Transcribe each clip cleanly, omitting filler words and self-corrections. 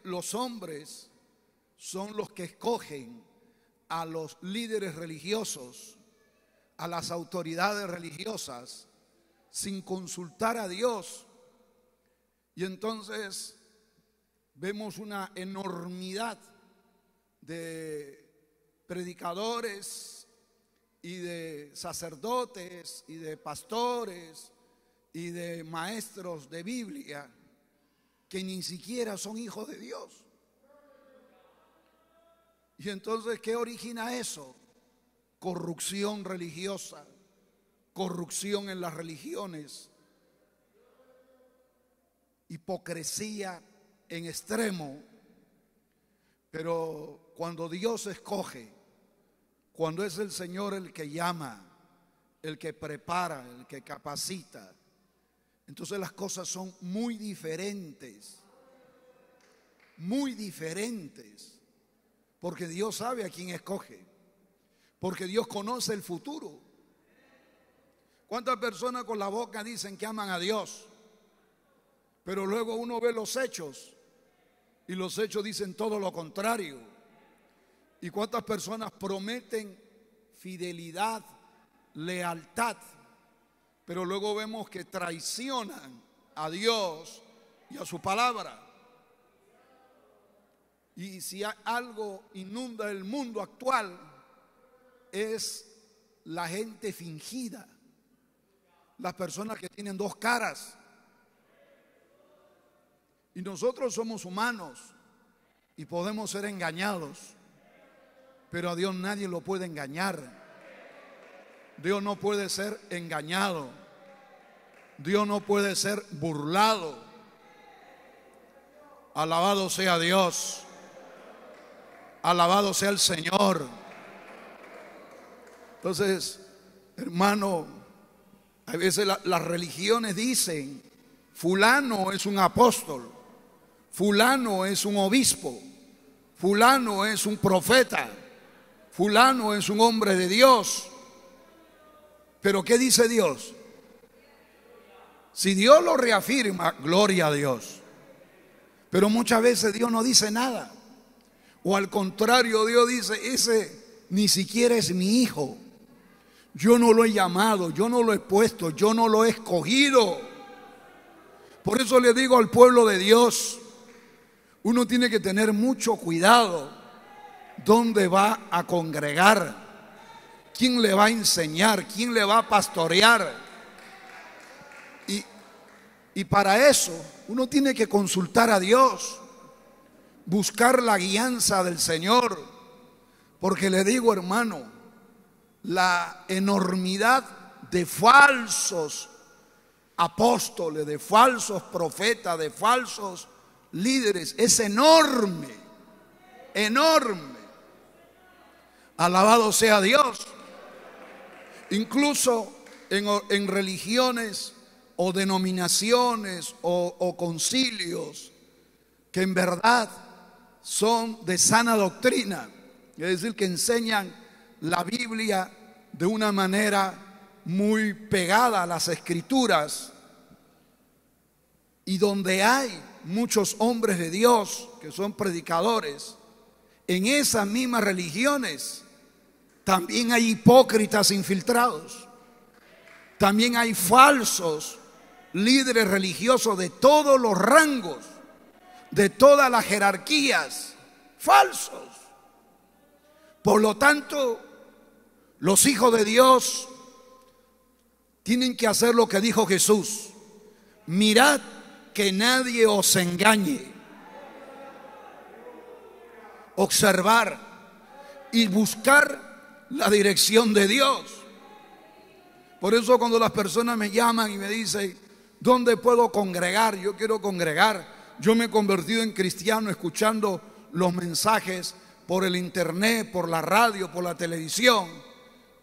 los hombres son los que escogen a los líderes religiosos, a las autoridades religiosas, sin consultar a Dios. Y entonces vemos una enormidad de predicadores y de sacerdotes y de pastores y de maestros de Biblia que ni siquiera son hijos de Dios. Y entonces, ¿qué origina eso? Corrupción religiosa, corrupción en las religiones, hipocresía en extremo. Pero cuando Dios escoge, cuando es el Señor el que llama, el que prepara, el que capacita, entonces las cosas son muy diferentes, porque Dios sabe a quién escoge, porque Dios conoce el futuro. ¿Cuántas personas con la boca dicen que aman a Dios? Pero luego uno ve los hechos y los hechos dicen todo lo contrario. ¿Y cuántas personas prometen fidelidad, lealtad, pero luego vemos que traicionan a Dios y a su palabra? Y si algo inunda el mundo actual es la gente fingida, las personas que tienen dos caras. Y nosotros somos humanos y podemos ser engañados, pero a Dios nadie lo puede engañar. Dios no puede ser engañado. Dios no puede ser burlado. Alabado sea Dios. Alabado sea el Señor. Entonces, hermano, a veces las religiones dicen: fulano es un apóstol, fulano es un obispo, fulano es un profeta, fulano es un hombre de Dios. Pero ¿qué dice Dios? Si Dios lo reafirma, gloria a Dios. Pero muchas veces Dios no dice nada. O al contrario, Dios dice: ese ni siquiera es mi hijo. Yo no lo he llamado, yo no lo he puesto, yo no lo he escogido. Por eso le digo al pueblo de Dios, uno tiene que tener mucho cuidado dónde va a congregar, quién le va a enseñar, quién le va a pastorear. Y para eso uno tiene que consultar a Dios, buscar la guianza del Señor. Porque le digo, hermano, la enormidad de falsos apóstoles, de falsos profetas, de falsos líderes es enorme, enorme. Alabado sea Dios. Incluso en religiones o denominaciones o concilios que en verdad son de sana doctrina, es decir, que enseñan la Biblia de una manera muy pegada a las Escrituras, y donde hay muchos hombres de Dios que son predicadores, en esas mismas religiones también hay hipócritas infiltrados, también hay falsos líderes religiosos de todos los rangos, de todas las jerarquías, falsos. Por lo tanto, los hijos de Dios tienen que hacer lo que dijo Jesús: mirad que nadie os engañe. Observar y buscar la dirección de Dios. Por eso cuando las personas me llaman y me dicen: ¿dónde puedo congregar? Yo quiero congregar. Yo me he convertido en cristiano escuchando los mensajes por el internet, por la radio, por la televisión.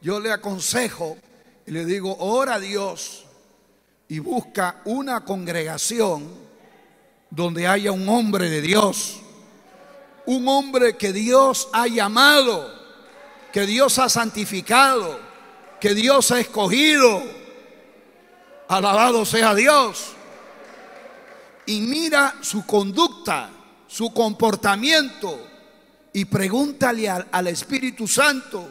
Yo le aconsejo y le digo: ora a Dios y busca una congregación donde haya un hombre de Dios, un hombre que Dios ha llamado, que Dios ha santificado, que Dios ha escogido. Alabado sea Dios. Y mira su conducta, su comportamiento y pregúntale al Espíritu Santo.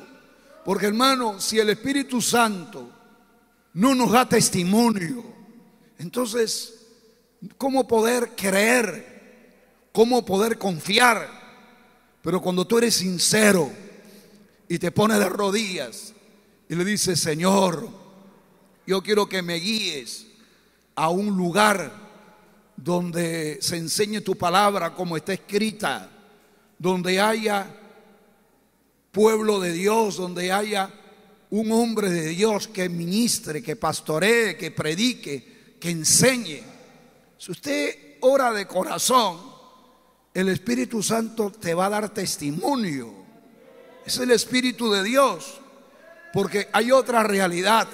Porque hermano, si el Espíritu Santo no nos da testimonio, entonces, ¿cómo poder creer? ¿Cómo poder confiar? Pero cuando tú eres sincero y te pones de rodillas y le dices: Señor, yo quiero que me guíes a un lugar donde se enseñe tu palabra como está escrita, donde haya pueblo de Dios, donde haya un hombre de Dios que ministre, que pastoree, que predique, que enseñe. Si usted ora de corazón, el Espíritu Santo te va a dar testimonio. Es el Espíritu de Dios. Porque hay otra realidad,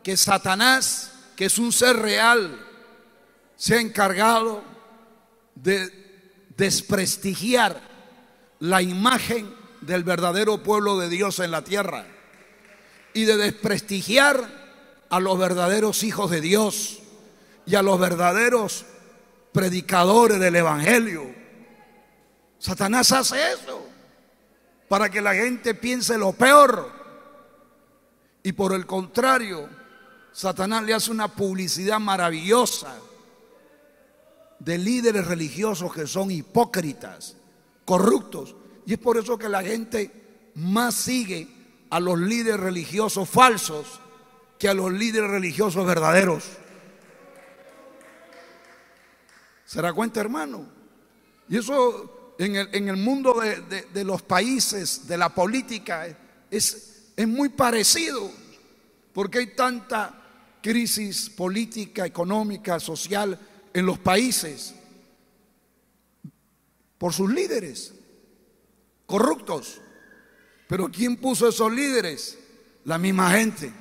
que Satanás, que es un ser real, se ha encargado de desprestigiar la imagen del verdadero pueblo de Dios en la tierra y de desprestigiar a los verdaderos hijos de Dios y a los verdaderos predicadores del evangelio. Satanás hace eso para que la gente piense lo peor, y por el contrario, Satanás le hace una publicidad maravillosa de líderes religiosos que son hipócritas, corruptos. Y es por eso que la gente más sigue a los líderes religiosos falsos que a los líderes religiosos verdaderos. ¿Se da cuenta, hermano? Y eso en el mundo de los países, de la política, es muy parecido. Porque hay tanta crisis política, económica, social en los países por sus líderes corruptos. Pero ¿quién puso esos líderes? La misma gente.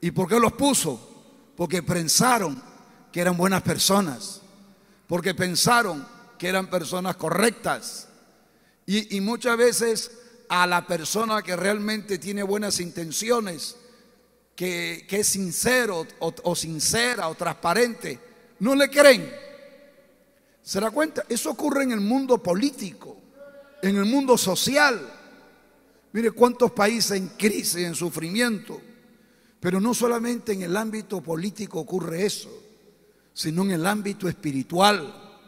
¿Y por qué los puso? Porque pensaron que eran buenas personas, porque pensaron que eran personas correctas. Y muchas veces a la persona que realmente tiene buenas intenciones, que es sincero o sincera o transparente, no le creen. ¿Se da cuenta? Eso ocurre en el mundo político, en el mundo social. Mire cuántos países en crisis, en sufrimiento. Pero no solamente en el ámbito político ocurre eso, sino en el ámbito espiritual,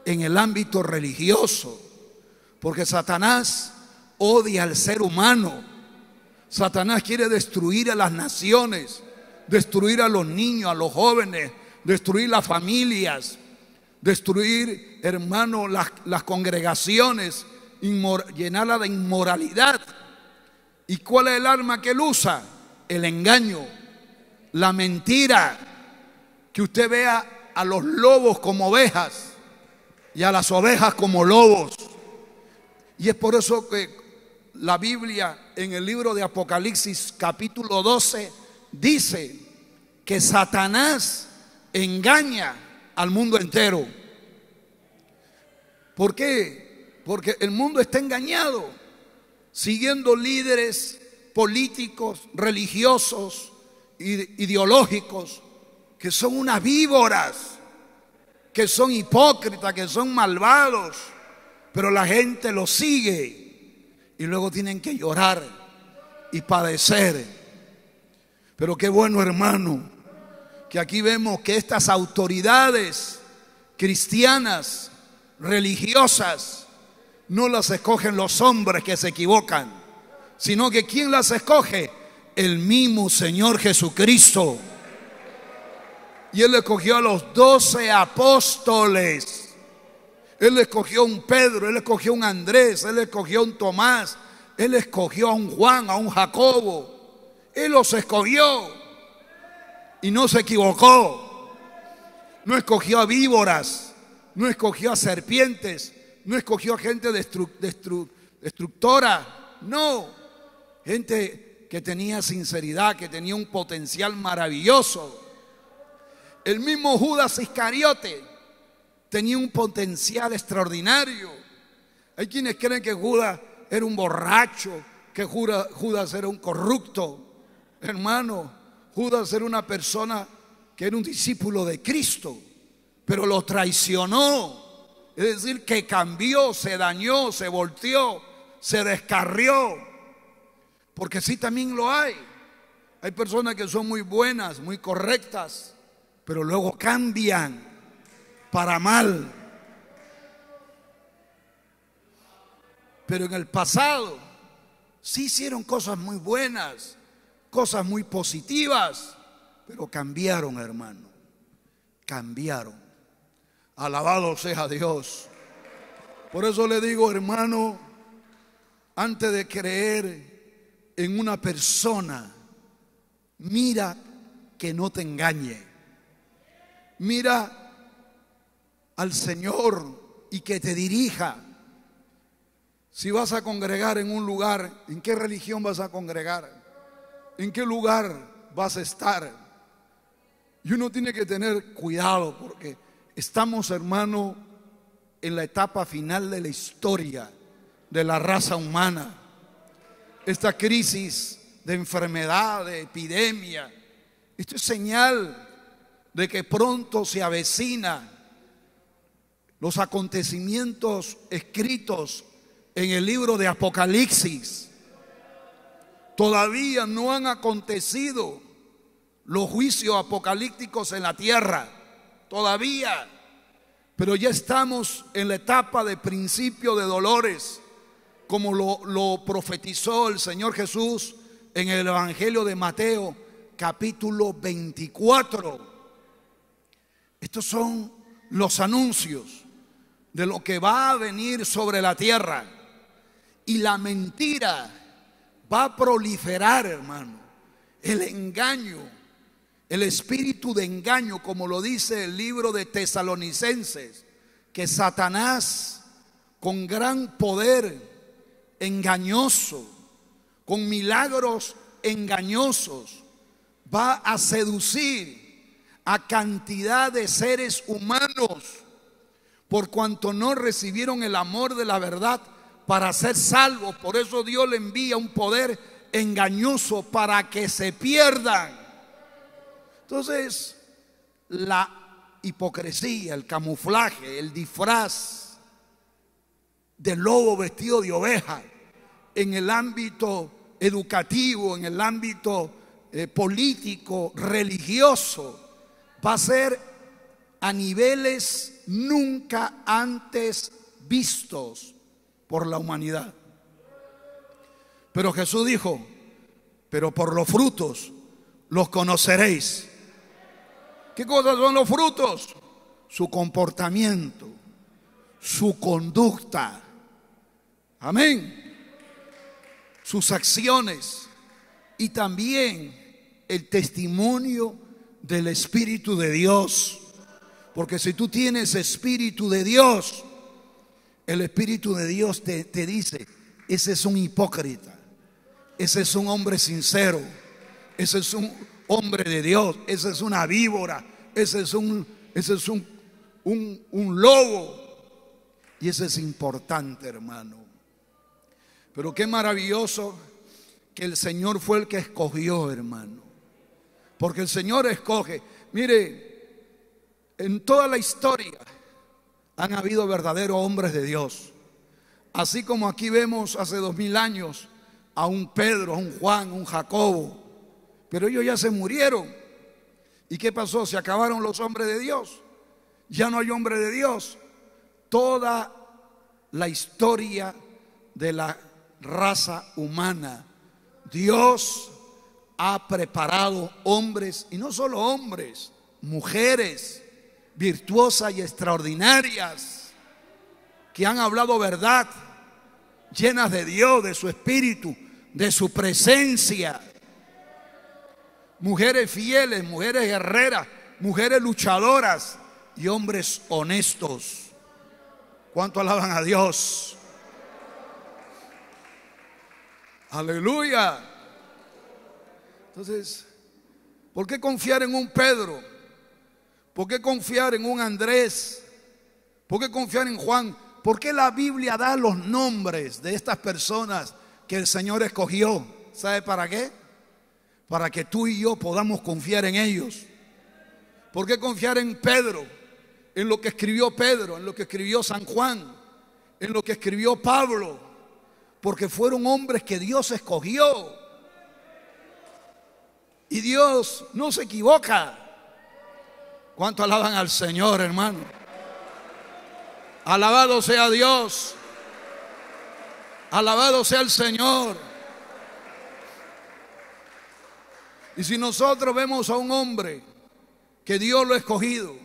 en el ámbito religioso. Porque Satanás odia al ser humano. Satanás quiere destruir a las naciones, destruir a los niños, a los jóvenes, destruir las familias, destruir, hermano, las congregaciones, llenarla de inmoralidad. ¿Y cuál es el arma que él usa? El engaño, la mentira. Que usted vea a los lobos como ovejas y a las ovejas como lobos. Y es por eso que la Biblia en el libro de Apocalipsis capítulo 12 dice que Satanás engaña al mundo entero. ¿Por qué? Porque el mundo está engañado, siguiendo líderes políticos, religiosos, ideológicos, que son unas víboras, que son hipócritas, que son malvados, pero la gente los sigue y luego tienen que llorar y padecer. Pero qué bueno, hermano, que aquí vemos que estas autoridades cristianas, religiosas, no las escogen los hombres que se equivocan, sino que ¿quién las escoge? El mismo Señor Jesucristo. Y Él escogió a los 12 apóstoles. Él escogió a un Pedro, Él escogió a un Andrés, Él escogió a un Tomás, Él escogió a un Juan, a un Jacobo. Él los escogió y no se equivocó. No escogió a víboras, no escogió a serpientes, no escogió a gente destructora. No, gente que tenía sinceridad, que tenía un potencial maravilloso. El mismo Judas Iscariote tenía un potencial extraordinario. Hay quienes creen que Judas era un borracho, que Judas era un corrupto. Hermano, Judas era una persona que era un discípulo de Cristo, pero lo traicionó Es decir, que cambió, se dañó, se volteó, se descarrió. Porque sí, también lo hay. Hay personas que son muy buenas, muy correctas, pero luego cambian para mal. Pero en el pasado sí hicieron cosas muy buenas, cosas muy positivas, pero cambiaron, hermano. Cambiaron. Alabado sea Dios. Por eso le digo, hermano, antes de creer en una persona, mira que no te engañe. Mira al Señor y que te dirija. Si vas a congregar en un lugar, ¿en qué religión vas a congregar? ¿En qué lugar vas a estar? Y uno tiene que tener cuidado porque estamos, hermano, en la etapa final de la historia de la raza humana. Esta crisis de enfermedad, de epidemia, esto es señal de que pronto se avecina los acontecimientos escritos en el libro de Apocalipsis. Todavía no han acontecido los juicios apocalípticos en la tierra, todavía, pero ya estamos en la etapa de principio de dolores, como lo profetizó el Señor Jesús en el Evangelio de Mateo, capítulo 24. Estos son los anuncios de lo que va a venir sobre la tierra. Y la mentira va a proliferar, hermano. El engaño, el espíritu de engaño, como lo dice el libro de Tesalonicenses, que Satanás, con gran poder engañoso, con milagros engañosos, va a seducir a cantidad de seres humanos, por cuanto no recibieron el amor de la verdad para ser salvos. Por eso Dios le envía un poder engañoso para que se pierdan. Entonces, la hipocresía, el camuflaje, el disfraz del lobo vestido de oveja en el ámbito educativo, en el ámbito político, religioso, va a ser a niveles nunca antes vistos por la humanidad. Pero Jesús dijo: pero por los frutos los conoceréis. ¿Qué cosas son los frutos? Su comportamiento, su conducta, amén, sus acciones y también el testimonio del Espíritu de Dios. Porque si tú tienes Espíritu de Dios, el Espíritu de Dios te dice: ese es un hipócrita, ese es un hombre sincero, ese es un hombre de Dios, ese es una víbora, ese es un lobo. Y eso es importante, hermano. Pero qué maravilloso que el Señor fue el que escogió, hermano. Porque el Señor escoge. Mire, en toda la historia han habido verdaderos hombres de Dios. Así como aquí vemos hace 2000 años a un Pedro, a un Juan, a un Jacobo. Pero ellos ya se murieron. ¿Y qué pasó? Se acabaron los hombres de Dios. Ya no hay hombre de Dios. Toda la historia de la raza humana, Dios ha preparado hombres, y no solo hombres, mujeres virtuosas y extraordinarias, que han hablado verdad, llenas de Dios, de su espíritu, de su presencia. Mujeres fieles, mujeres guerreras, mujeres luchadoras y hombres honestos. ¿Cuánto alaban a Dios? Aleluya. Entonces, ¿por qué confiar en un Pedro? ¿Por qué confiar en un Andrés? ¿Por qué confiar en Juan? ¿Por qué la Biblia da los nombres de estas personas que el Señor escogió? ¿Sabe para qué? Para que tú y yo podamos confiar en ellos. ¿Por qué confiar en Pedro? en lo que escribió Pedro, en lo que escribió San Juan, en lo que escribió Pablo, porque fueron hombres que Dios escogió. Y Dios no se equivoca. ¿Cuánto alaban al Señor, hermano? Alabado sea Dios. Alabado sea el Señor. Y si nosotros vemos a un hombre que Dios lo ha escogido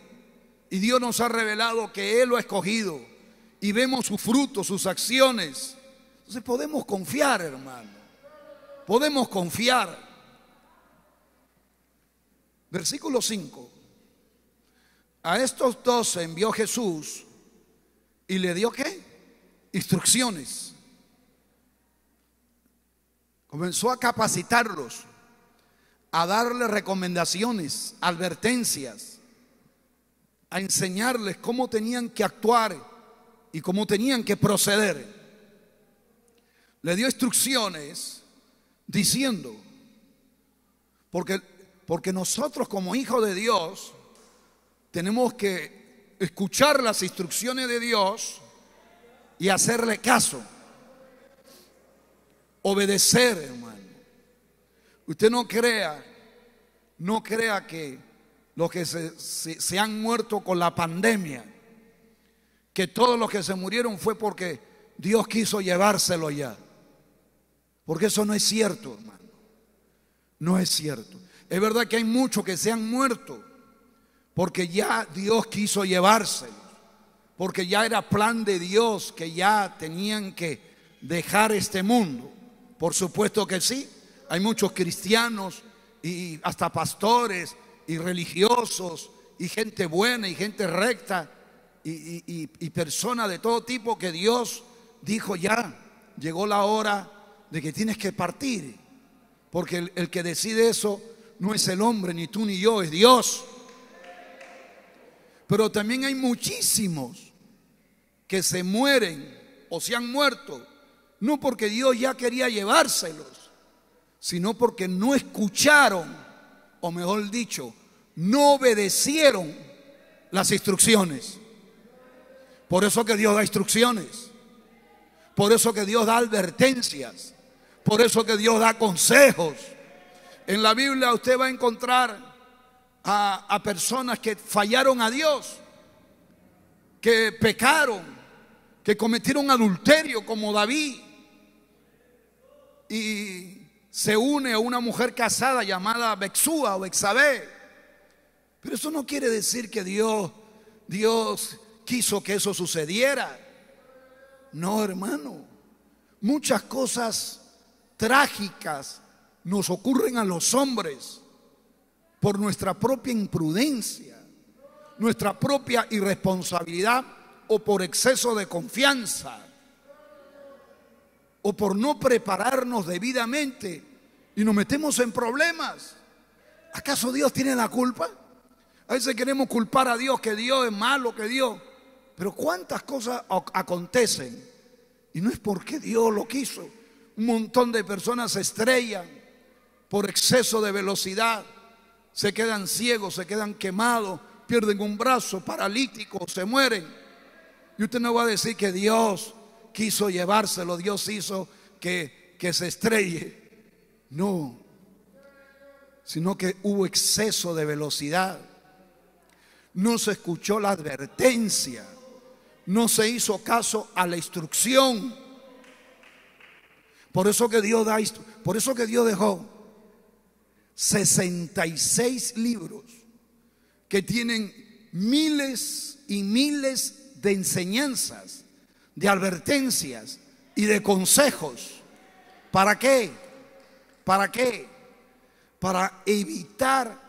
y Dios nos ha revelado que Él lo ha escogido y vemos sus frutos, sus acciones, entonces podemos confiar, hermano. Podemos confiar. Versículo 5. A estos 12 envió Jesús y le dio ¿qué? Instrucciones. Comenzó a capacitarlos, a darles recomendaciones, advertencias, a enseñarles cómo tenían que actuar y cómo tenían que proceder. Le dio instrucciones diciendo, porque nosotros como hijos de Dios tenemos que escuchar las instrucciones de Dios y hacerle caso, obedecer, hermano. Usted no crea que los que se han muerto con la pandemia, que todos los que se murieron fue porque Dios quiso llevárselo ya. Porque eso no es cierto, hermano. No es cierto. Es verdad que hay muchos que se han muerto porque ya Dios quiso llevárselos, porque ya era plan de Dios que ya tenían que dejar este mundo. Por supuesto que sí. Hay muchos cristianos y hasta pastores y religiosos y gente buena y gente recta y personas de todo tipo que Dios dijo ya, llegó la hora de que tienes que partir. Porque el que decide eso no es el hombre, ni tú ni yo, es Dios. Pero también hay muchísimos que se mueren o se han muerto, no porque Dios ya quería llevárselos, sino porque no escucharon, o mejor dicho, no obedecieron las instrucciones. Por eso que Dios da instrucciones, por eso que Dios da advertencias, por eso que Dios da consejos. En la Biblia usted va a encontrar a personas que fallaron a Dios, que pecaron, que cometieron adulterio como David, y se une a una mujer casada llamada Betsúa o Betsabé. Pero eso no quiere decir que Dios quiso que eso sucediera. No, hermano. Muchas cosas trágicas nos ocurren a los hombres por nuestra propia imprudencia, nuestra propia irresponsabilidad o por exceso de confianza, o por no prepararnos debidamente y nos metemos en problemas. ¿Acaso Dios tiene la culpa? A veces queremos culpar a Dios, que Dios es malo, que Dios... Pero cuántas cosas acontecen y no es porque Dios lo quiso. Un montón de personas se estrellan por exceso de velocidad, se quedan ciegos, se quedan quemados, pierden un brazo, paralíticos, se mueren. Y usted no va a decir que Dios quiso llevárselo, Dios hizo que se estrelle. No, sino que hubo exceso de velocidad. No se escuchó la advertencia, no se hizo caso a la instrucción. Por eso que Dios dejó 66 libros que tienen miles y miles de enseñanzas, de advertencias y de consejos. ¿Para qué? ¿Para qué? Para evitar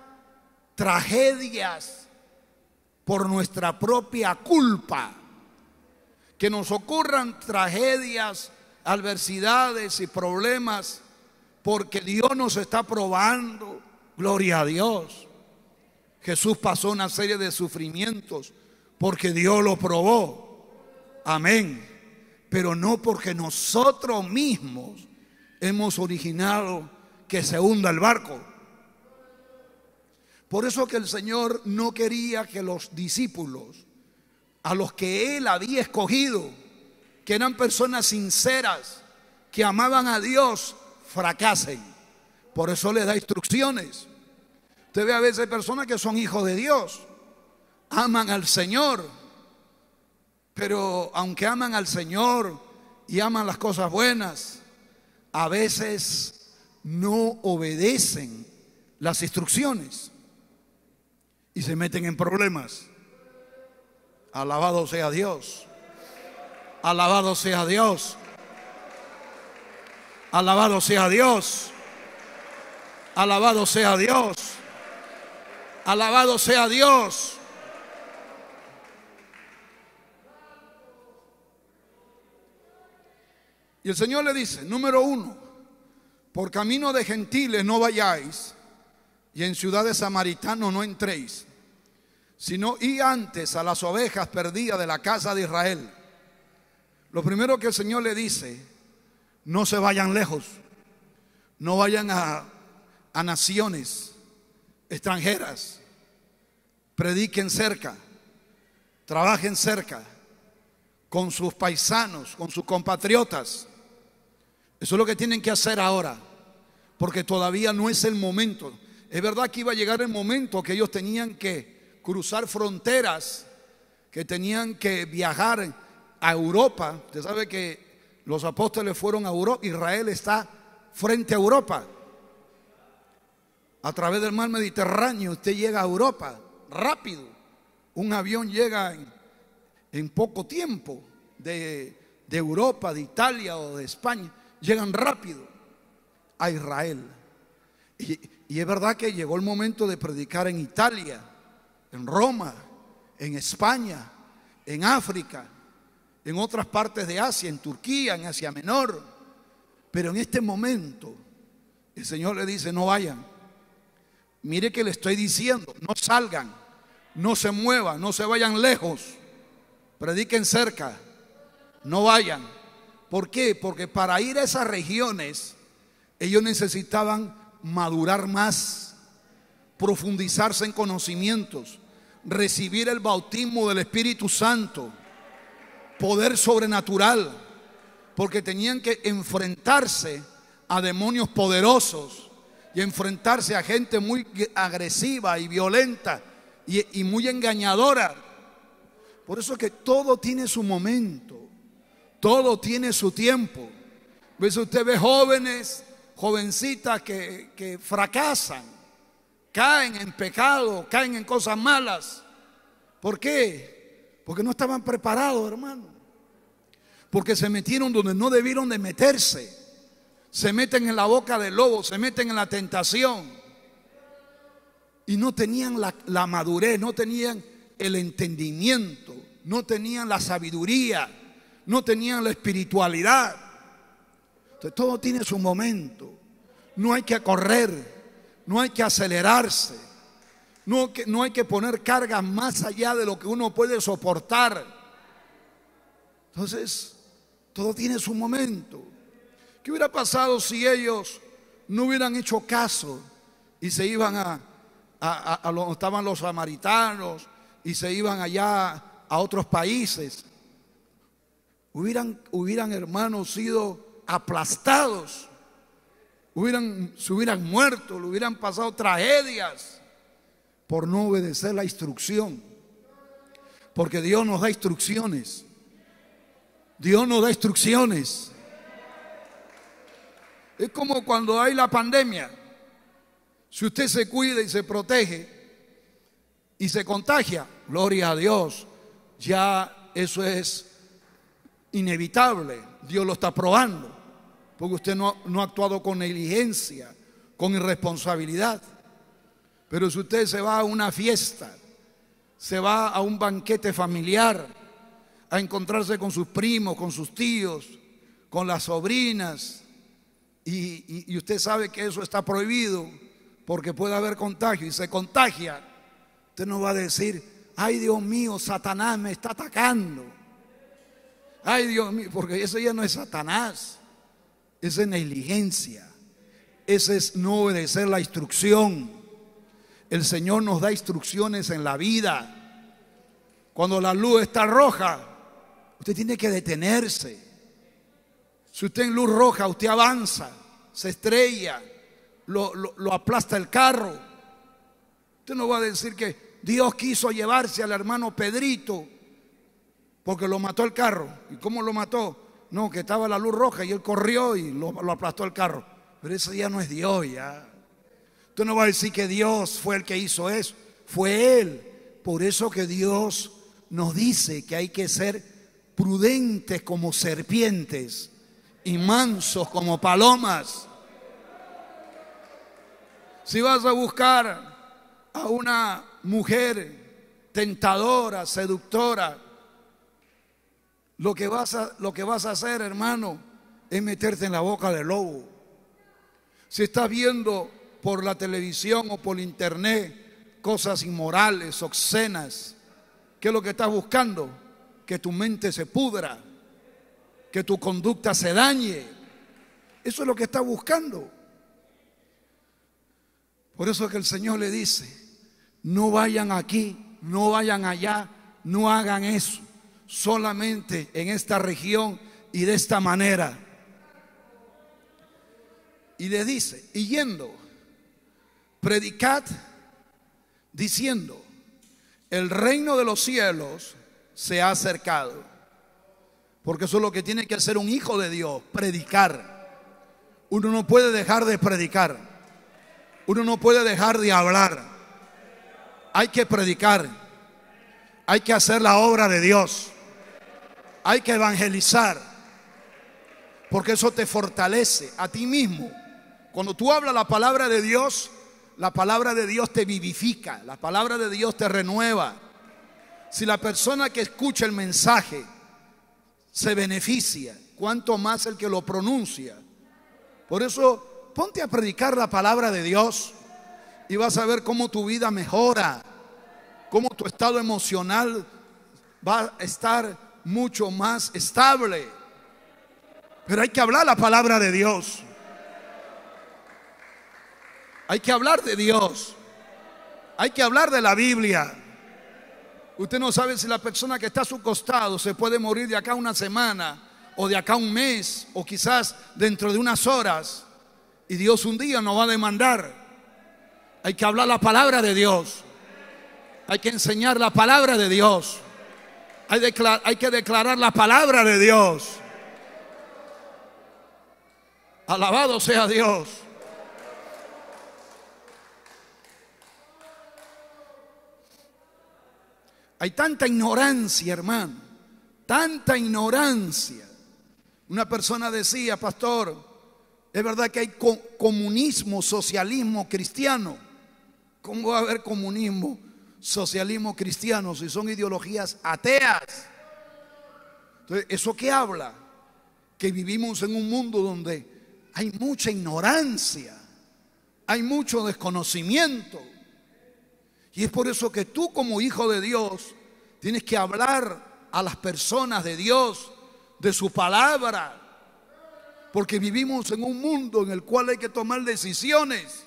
tragedias por nuestra propia culpa. Que nos ocurran tragedias, adversidades y problemas porque Dios nos está probando. Gloria a Dios. Jesús pasó una serie de sufrimientos porque Dios lo probó. Amén. Pero no porque nosotros mismos hemos originado que se hunda el barco. Por eso que el Señor no quería que los discípulos a los que Él había escogido, que eran personas sinceras, que amaban a Dios, fracasen. Por eso le da instrucciones. Usted ve a veces personas que son hijos de Dios, aman al Señor, pero aunque aman al Señor y aman las cosas buenas, a veces no obedecen las instrucciones y se meten en problemas. Alabado sea Dios. Alabado sea Dios. Alabado sea Dios. Alabado sea Dios. Alabado sea Dios. Y el Señor le dice, número 1, por camino de gentiles no vayáis, y en ciudades samaritanos no entréis, sino y antes a las ovejas perdidas de la casa de Israel. Lo primero que el Señor le dice, no se vayan lejos, no vayan a naciones extranjeras, prediquen cerca, trabajen cerca, con sus paisanos, con sus compatriotas. Eso es lo que tienen que hacer ahora, porque todavía no es el momento. Es verdad que iba a llegar el momento que ellos tenían que cruzar fronteras, que tenían que viajar a Europa. Usted sabe que los apóstoles fueron a Europa. Israel está frente a Europa. A través del mar Mediterráneo usted llega a Europa rápido. Un avión llega en poco tiempo de Europa, de Italia o de España. Llegan rápido a Israel. Y es verdad que llegó el momento de predicar en Italia, en Roma, en España, en África, en otras partes de Asia, en Turquía, en Asia Menor. Pero en este momento el Señor le dice, no vayan. Mire que le estoy diciendo, no salgan, no se muevan, no se vayan lejos. Prediquen cerca, no vayan. ¿Por qué? Porque para ir a esas regiones ellos necesitaban madurar más, profundizarse en conocimientos, recibir el bautismo del Espíritu Santo, poder sobrenatural, porque tenían que enfrentarse a demonios poderosos y enfrentarse a gente muy agresiva y violenta y muy engañadora. Por eso es que todo tiene su momento, todo tiene su tiempo. A veces usted ve jóvenes, jovencitas que fracasan, caen en pecado, caen en cosas malas. ¿Por qué? Porque no estaban preparados, hermano. Porque se metieron donde no debieron de meterse. Se meten en la boca del lobo, se meten en la tentación. Y no tenían la madurez, no tenían el entendimiento, no tenían la sabiduría, no tenían la espiritualidad. Entonces todo tiene su momento. No hay que correr, no hay que acelerarse, no hay que poner cargas más allá de lo que uno puede soportar. Entonces todo tiene su momento. ¿Qué hubiera pasado si ellos no hubieran hecho caso y se iban a donde estaban los samaritanos y se iban allá a otros países? Hubieran hermanos sido aplastados, se hubieran muerto, le hubieran pasado tragedias por no obedecer la instrucción. Porque Dios nos da instrucciones. Dios nos da instrucciones. Es como cuando hay la pandemia. Si usted se cuida y se protege y se contagia, gloria a Dios, ya eso es inevitable. Dios lo está probando, porque usted no ha actuado con negligencia, con irresponsabilidad. Pero si usted se va a una fiesta, se va a un banquete familiar, a encontrarse con sus primos, con sus tíos, con las sobrinas, y usted sabe que eso está prohibido porque puede haber contagio y se contagia, usted no va a decir, ay Dios mío, Satanás me está atacando. Ay Dios mío, porque eso ya no es Satanás, esa es negligencia, ese es no obedecer la instrucción. El Señor nos da instrucciones en la vida. Cuando la luz está roja, usted tiene que detenerse. Si usted en luz roja, usted avanza, se estrella, lo aplasta el carro. Usted no va a decir que Dios quiso llevarse al hermano Pedrito porque lo mató el carro. ¿Y cómo lo mató? No, que estaba la luz roja y él corrió y lo aplastó el carro. Pero eso ya no es Dios, ya. Usted no va a decir que Dios fue el que hizo eso. Fue Él. Por eso que Dios nos dice que hay que ser prudentes como serpientes y mansos como palomas. Si vas a buscar a una mujer tentadora, seductora, lo que vas a hacer, hermano, es meterte en la boca del lobo. Si estás viendo por la televisión o por internet cosas inmorales, obscenas, ¿qué es lo que estás buscando? Que tu mente se pudra, que tu conducta se dañe. Eso es lo que estás buscando. Por eso es que el Señor le dice: no vayan aquí, no vayan allá, no hagan eso, solamente en esta región y de esta manera. Y le dice, y yendo, predicad diciendo: el reino de los cielos se ha acercado. Porque eso es lo que tiene que hacer un hijo de Dios, predicar. Uno no puede dejar de predicar. Uno no puede dejar de hablar. Hay que predicar. Hay que hacer la obra de Dios. Hay que evangelizar. Porque eso te fortalece a ti mismo. Cuando tú hablas la palabra de Dios te vivifica. La palabra de Dios te renueva. Si la persona que escucha el mensaje se beneficia, cuánto más el que lo pronuncia. Por eso ponte a predicar la palabra de Dios y vas a ver cómo tu vida mejora, cómo tu estado emocional va a estar mucho más estable. Pero hay que hablar la palabra de Dios. Hay que hablar de Dios. Hay que hablar de la Biblia. Usted no sabe si la persona que está a su costado se puede morir de acá una semana, o de acá un mes, o quizás dentro de unas horas, y Dios un día nos va a demandar. Hay que hablar la palabra de Dios. Hay que enseñar la palabra de Dios. Hay que declarar la palabra de Dios. Alabado sea Dios. Hay tanta ignorancia, hermano, tanta ignorancia. Una persona decía: pastor, es verdad que hay comunismo, socialismo cristiano. ¿Cómo va a haber comunismo, socialismo cristiano si son ideologías ateas? Entonces, ¿eso qué habla? Que vivimos en un mundo donde hay mucha ignorancia, hay mucho desconocimiento. Y es por eso que tú, como hijo de Dios, tienes que hablar a las personas de Dios, de su palabra. Porque vivimos en un mundo en el cual hay que tomar decisiones.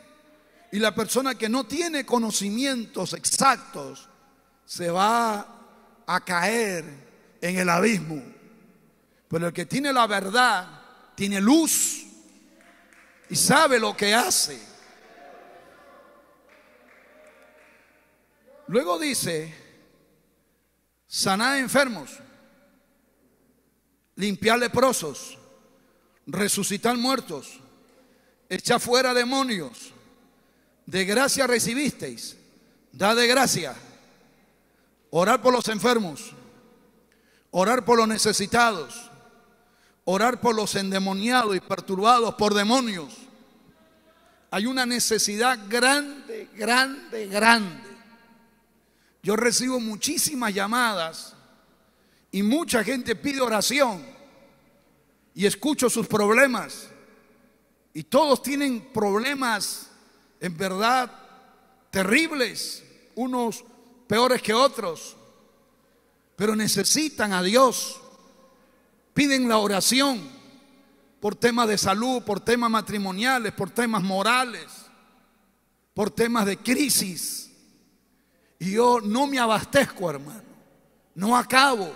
Y la persona que no tiene conocimientos exactos se va a caer en el abismo. Pero el que tiene la verdad, tiene luz y sabe lo que hace. Luego dice: sanar enfermos, limpiar leprosos, resucitar muertos, echar fuera demonios. De gracia recibisteis, da de gracia. Orar por los enfermos, orar por los necesitados, orar por los endemoniados y perturbados por demonios. Hay una necesidad grande, grande, grande. Yo recibo muchísimas llamadas y mucha gente pide oración y escucho sus problemas, y todos tienen problemas en verdad terribles, unos peores que otros, pero necesitan a Dios, piden la oración por temas de salud, por temas matrimoniales, por temas morales, por temas de crisis. Y yo no me abastezco, hermano. no acabo.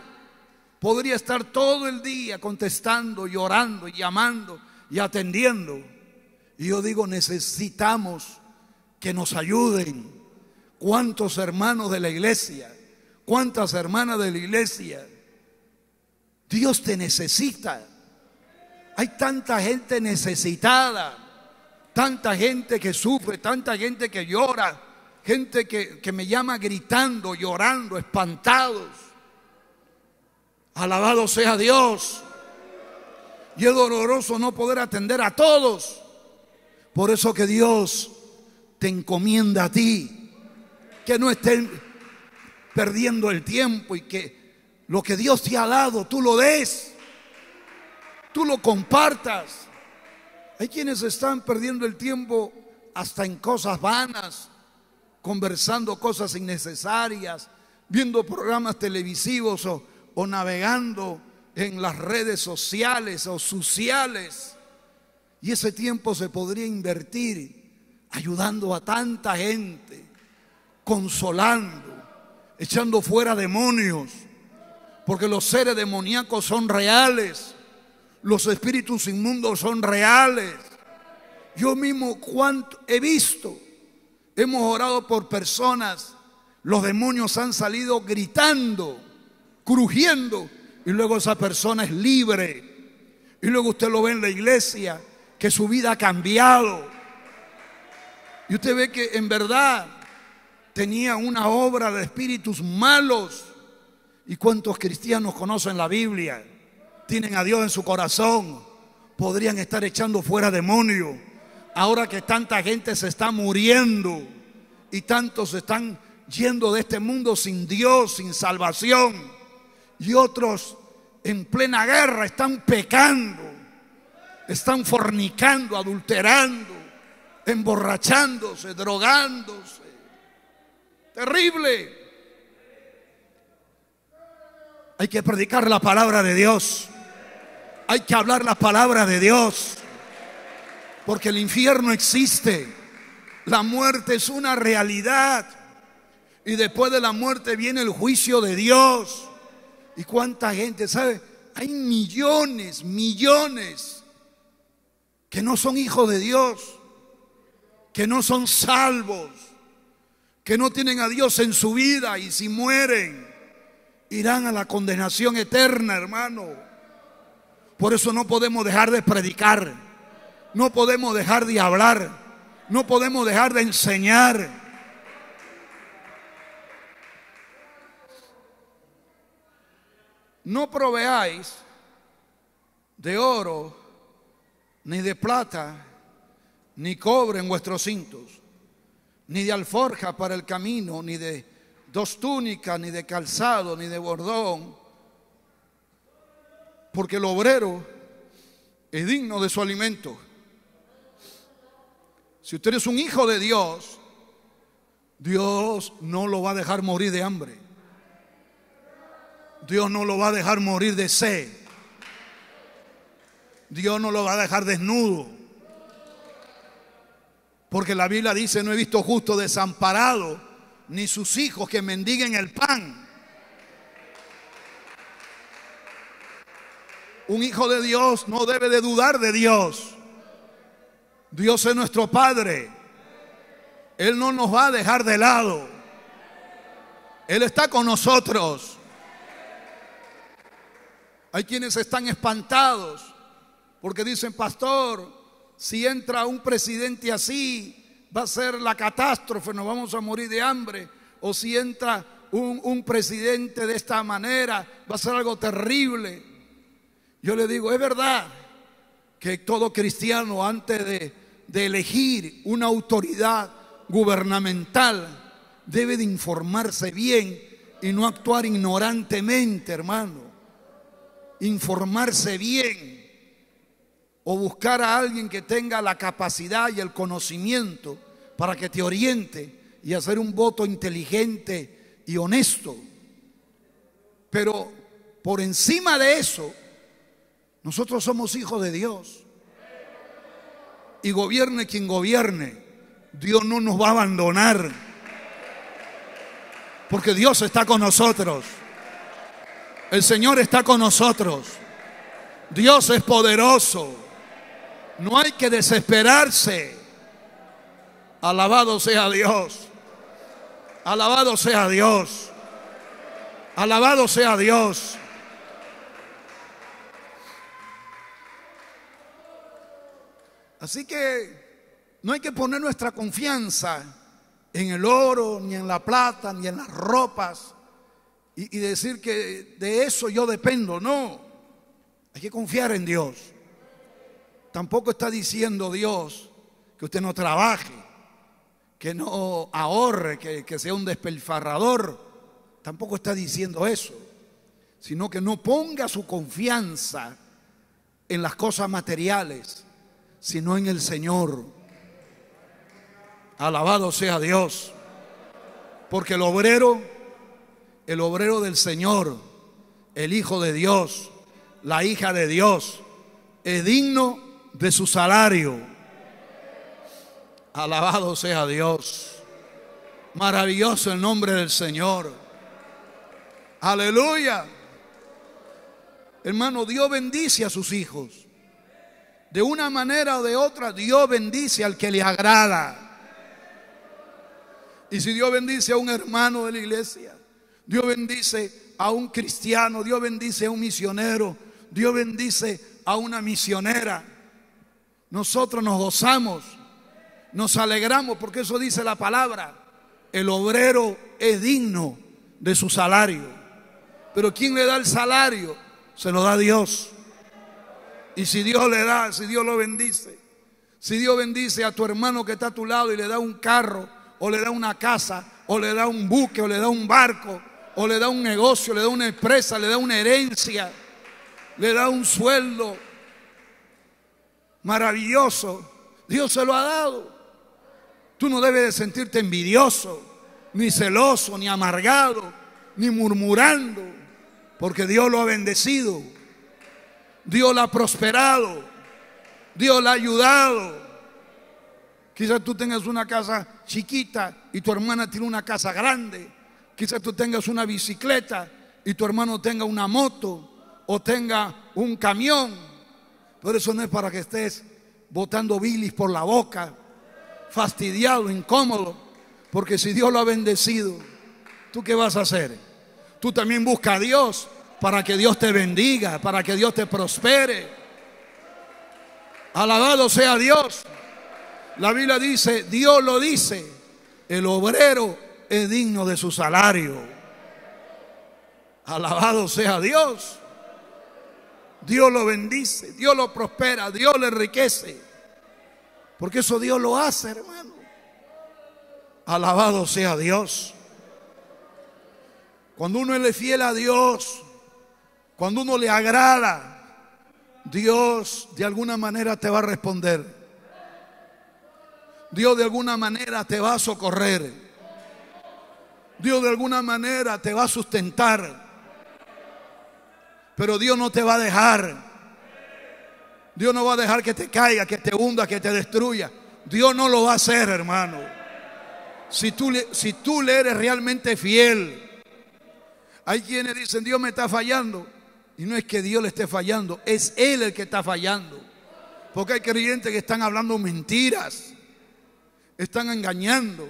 Podría estar todo el día contestando, llorando, llamando y atendiendo. Y yo digo, necesitamos que nos ayuden. ¿Cuántos hermanos de la iglesia? ¿Cuántas hermanas de la iglesia? Dios te necesita. Hay tanta gente necesitada, tanta gente que sufre, tanta gente que llora, gente que me llama gritando, llorando, espantados. Alabado sea Dios. Y es doloroso no poder atender a todos. Por eso que Dios te encomienda a ti, que no estén perdiendo el tiempo y que lo que Dios te ha dado tú lo des, tú lo compartas. Hay quienes están perdiendo el tiempo hasta en cosas vanas, conversando cosas innecesarias, viendo programas televisivos o navegando en las redes sociales o sociales. Y ese tiempo se podría invertir ayudando a tanta gente, consolando, echando fuera demonios, porque los seres demoníacos son reales, los espíritus inmundos son reales. Yo mismo cuánto he visto, hemos orado por personas, los demonios han salido gritando, crujiendo, y luego esa persona es libre. Y luego usted lo ve en la iglesia, que su vida ha cambiado. Y usted ve que en verdad tenía una obra de espíritus malos. ¿Y cuántos cristianos conocen la Biblia? Tienen a Dios en su corazón. Podrían estar echando fuera demonios. Ahora que tanta gente se está muriendo y tantos están yendo de este mundo sin Dios, sin salvación, y otros en plena guerra están pecando, están fornicando, adulterando, emborrachándose, drogándose. Terrible. Hay que predicar la palabra de Dios. Hay que hablar la palabra de Dios. Porque el infierno existe. La muerte es una realidad. Y después de la muerte viene el juicio de Dios. ¿Y cuánta gente sabe? Hay millones que no son hijos de Dios, que no son salvos, que no tienen a Dios en su vida, y si mueren irán a la condenación eterna, hermano. Por eso no podemos dejar de predicar, no podemos dejar de hablar, no podemos dejar de enseñar. No proveáis de oro, ni de plata, ni cobre en vuestros cintos, ni de alforja para el camino, ni de 2 túnicas, ni de calzado, ni de bordón, porque el obrero es digno de su alimento. Si usted es un hijo de Dios, Dios no lo va a dejar morir de hambre. Dios no lo va a dejar morir de sed. Dios no lo va a dejar desnudo. Porque la Biblia dice: no he visto justo desamparado, ni sus hijos que mendiguen el pan. Un hijo de Dios no debe de dudar de Dios. Dios es nuestro Padre. Él no nos va a dejar de lado. Él está con nosotros. Hay quienes están espantados porque dicen: pastor, si entra un presidente así, va a ser la catástrofe, nos vamos a morir de hambre. O si entra un presidente de esta manera, va a ser algo terrible. Yo le digo, es verdad que todo cristiano, antes de elegir una autoridad gubernamental, debe de informarse bien y no actuar ignorantemente, hermano. Informarse bien, o buscar a alguien que tenga la capacidad y el conocimiento para que te oriente y hacer un voto inteligente y honesto. Pero por encima de eso, nosotros somos hijos de Dios, y gobierne quien gobierne, Dios no nos va a abandonar, porque Dios está con nosotros. El Señor está con nosotros. Dios es poderoso. No hay que desesperarse. Alabado sea Dios. Alabado sea Dios. Alabado sea Dios. Así que no hay que poner nuestra confianza en el oro, ni en la plata, ni en las ropas y decir que de eso yo dependo. No, hay que confiar en Dios. Tampoco está diciendo Dios que usted no trabaje, que no ahorre, que sea un despilfarrador. Tampoco está diciendo eso, sino que no ponga su confianza en las cosas materiales, sino en el Señor. Alabado sea Dios. Porque el obrero del Señor, el Hijo de Dios, la hija de Dios, es digno de su salario. Alabado sea Dios. Maravilloso el nombre del Señor. Aleluya. Hermano, Dios bendice a sus hijos. De una manera o de otra, Dios bendice al que le agrada. Y si Dios bendice a un hermano de la iglesia, Dios bendice a un cristiano, Dios bendice a un misionero, Dios bendice a una misionera, nosotros nos gozamos, nos alegramos, porque eso dice la palabra. El obrero es digno de su salario. Pero ¿quién le da el salario? Se lo da Dios. Y si Dios le da, si Dios lo bendice, si Dios bendice a tu hermano que está a tu lado y le da un carro, o le da una casa, o le da un buque, o le da un barco, o le da un negocio, le da una empresa, le da una herencia, le da un sueldo maravilloso, Dios se lo ha dado. Tú no debes de sentirte envidioso, ni celoso, ni amargado, ni murmurando, porque Dios lo ha bendecido, Dios lo ha prosperado, Dios lo ha ayudado. Quizás tú tengas una casa chiquita y tu hermana tiene una casa grande. Quizás tú tengas una bicicleta y tu hermano tenga una moto o tenga un camión. Pero eso no es para que estés botando bilis por la boca, fastidiado, incómodo. Porque si Dios lo ha bendecido, ¿tú qué vas a hacer? Tú también busca a Dios para que Dios te bendiga, para que Dios te prospere. Alabado sea Dios. La Biblia dice, Dios lo dice, el obrero es digno de su salario. Alabado sea Dios. Dios lo bendice, Dios lo prospera, Dios le enriquece. Porque eso Dios lo hace, hermano. Alabado sea Dios. Cuando uno es fiel a Dios, cuando uno le agrada, Dios de alguna manera te va a responder. Dios de alguna manera te va a socorrer. Dios de alguna manera te va a sustentar. Pero Dios no te va a dejar. Dios no va a dejar que te caiga, que te hunda, que te destruya. Dios no lo va a hacer, hermano. Si tú le eres realmente fiel. Hay quienes dicen, Dios me está fallando. Y no es que Dios le esté fallando, es Él el que está fallando. Porque hay creyentes que están hablando mentiras, están engañando,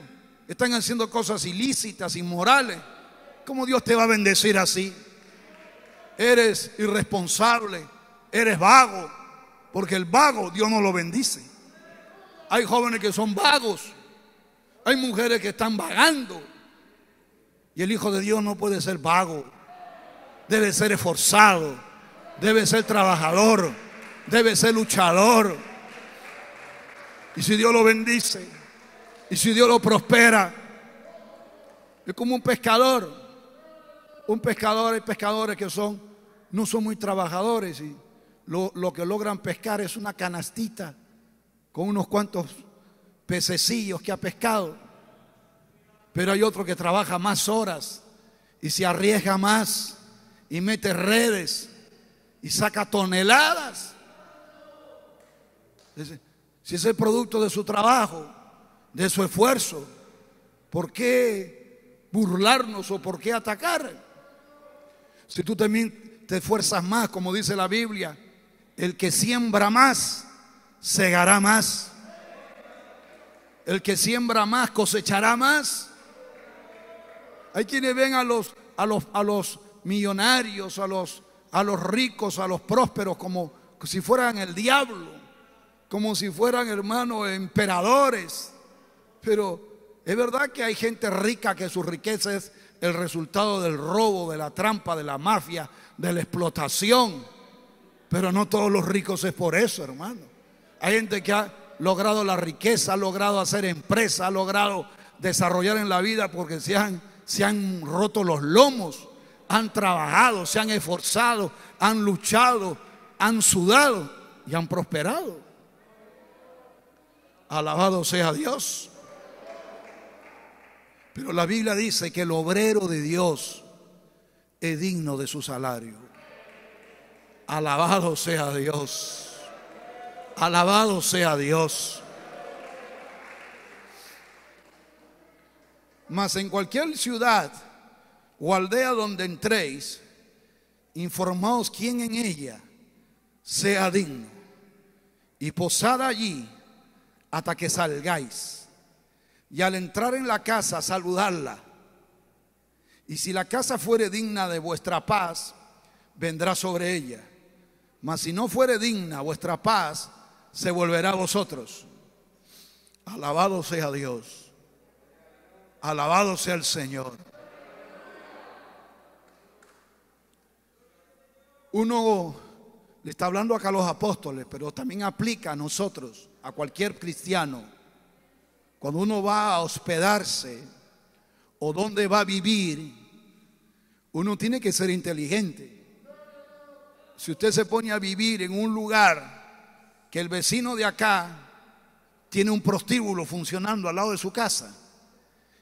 están haciendo cosas ilícitas, inmorales. ¿Cómo Dios te va a bendecir así? Eres irresponsable, eres vago, porque el vago Dios no lo bendice. Hay jóvenes que son vagos, hay mujeres que están vagando, y el Hijo de Dios no puede ser vago. Debe ser esforzado, debe ser trabajador, debe ser luchador. Y si Dios lo bendice, y si Dios lo prospera, es como un pescador. Un pescador, hay pescadores que no son muy trabajadores y lo que logran pescar es una canastita con unos cuantos pececillos que ha pescado. Pero hay otro que trabaja más horas y se arriesga más y mete redes y saca toneladas. Si es el producto de su trabajo, de su esfuerzo, ¿por qué burlarnos o por qué atacar? Si tú también te esfuerzas más, como dice la Biblia, el que siembra más, segará más. El que siembra más, cosechará más. Hay quienes ven a los millonarios, a los ricos, a los prósperos, como si fueran el diablo, como si fueran, hermanos, emperadores. Pero es verdad que hay gente rica que su riqueza es el resultado del robo, de la trampa, de la mafia, de la explotación. Pero no todos los ricos es por eso, hermano. Hay gente que ha logrado la riqueza, ha logrado hacer empresa, ha logrado desarrollar en la vida porque se han roto los lomos, han trabajado, se han esforzado, han luchado, han sudado y han prosperado. Alabado sea Dios. Pero la Biblia dice que el obrero de Dios es digno de su salario. Alabado sea Dios. Alabado sea Dios. Mas en cualquier ciudad o aldea donde entréis, informaos quién en ella sea digno, y posad allí hasta que salgáis, y al entrar en la casa saludarla. Y si la casa fuere digna de vuestra paz, vendrá sobre ella. Mas si no fuere digna vuestra paz, se volverá a vosotros. Alabado sea Dios. Alabado sea el Señor. Uno le está hablando acá a los apóstoles, pero también aplica a nosotros, a cualquier cristiano. Cuando uno va a hospedarse o donde va a vivir, uno tiene que ser inteligente. Si usted se pone a vivir en un lugar que el vecino de acá tiene un prostíbulo funcionando al lado de su casa,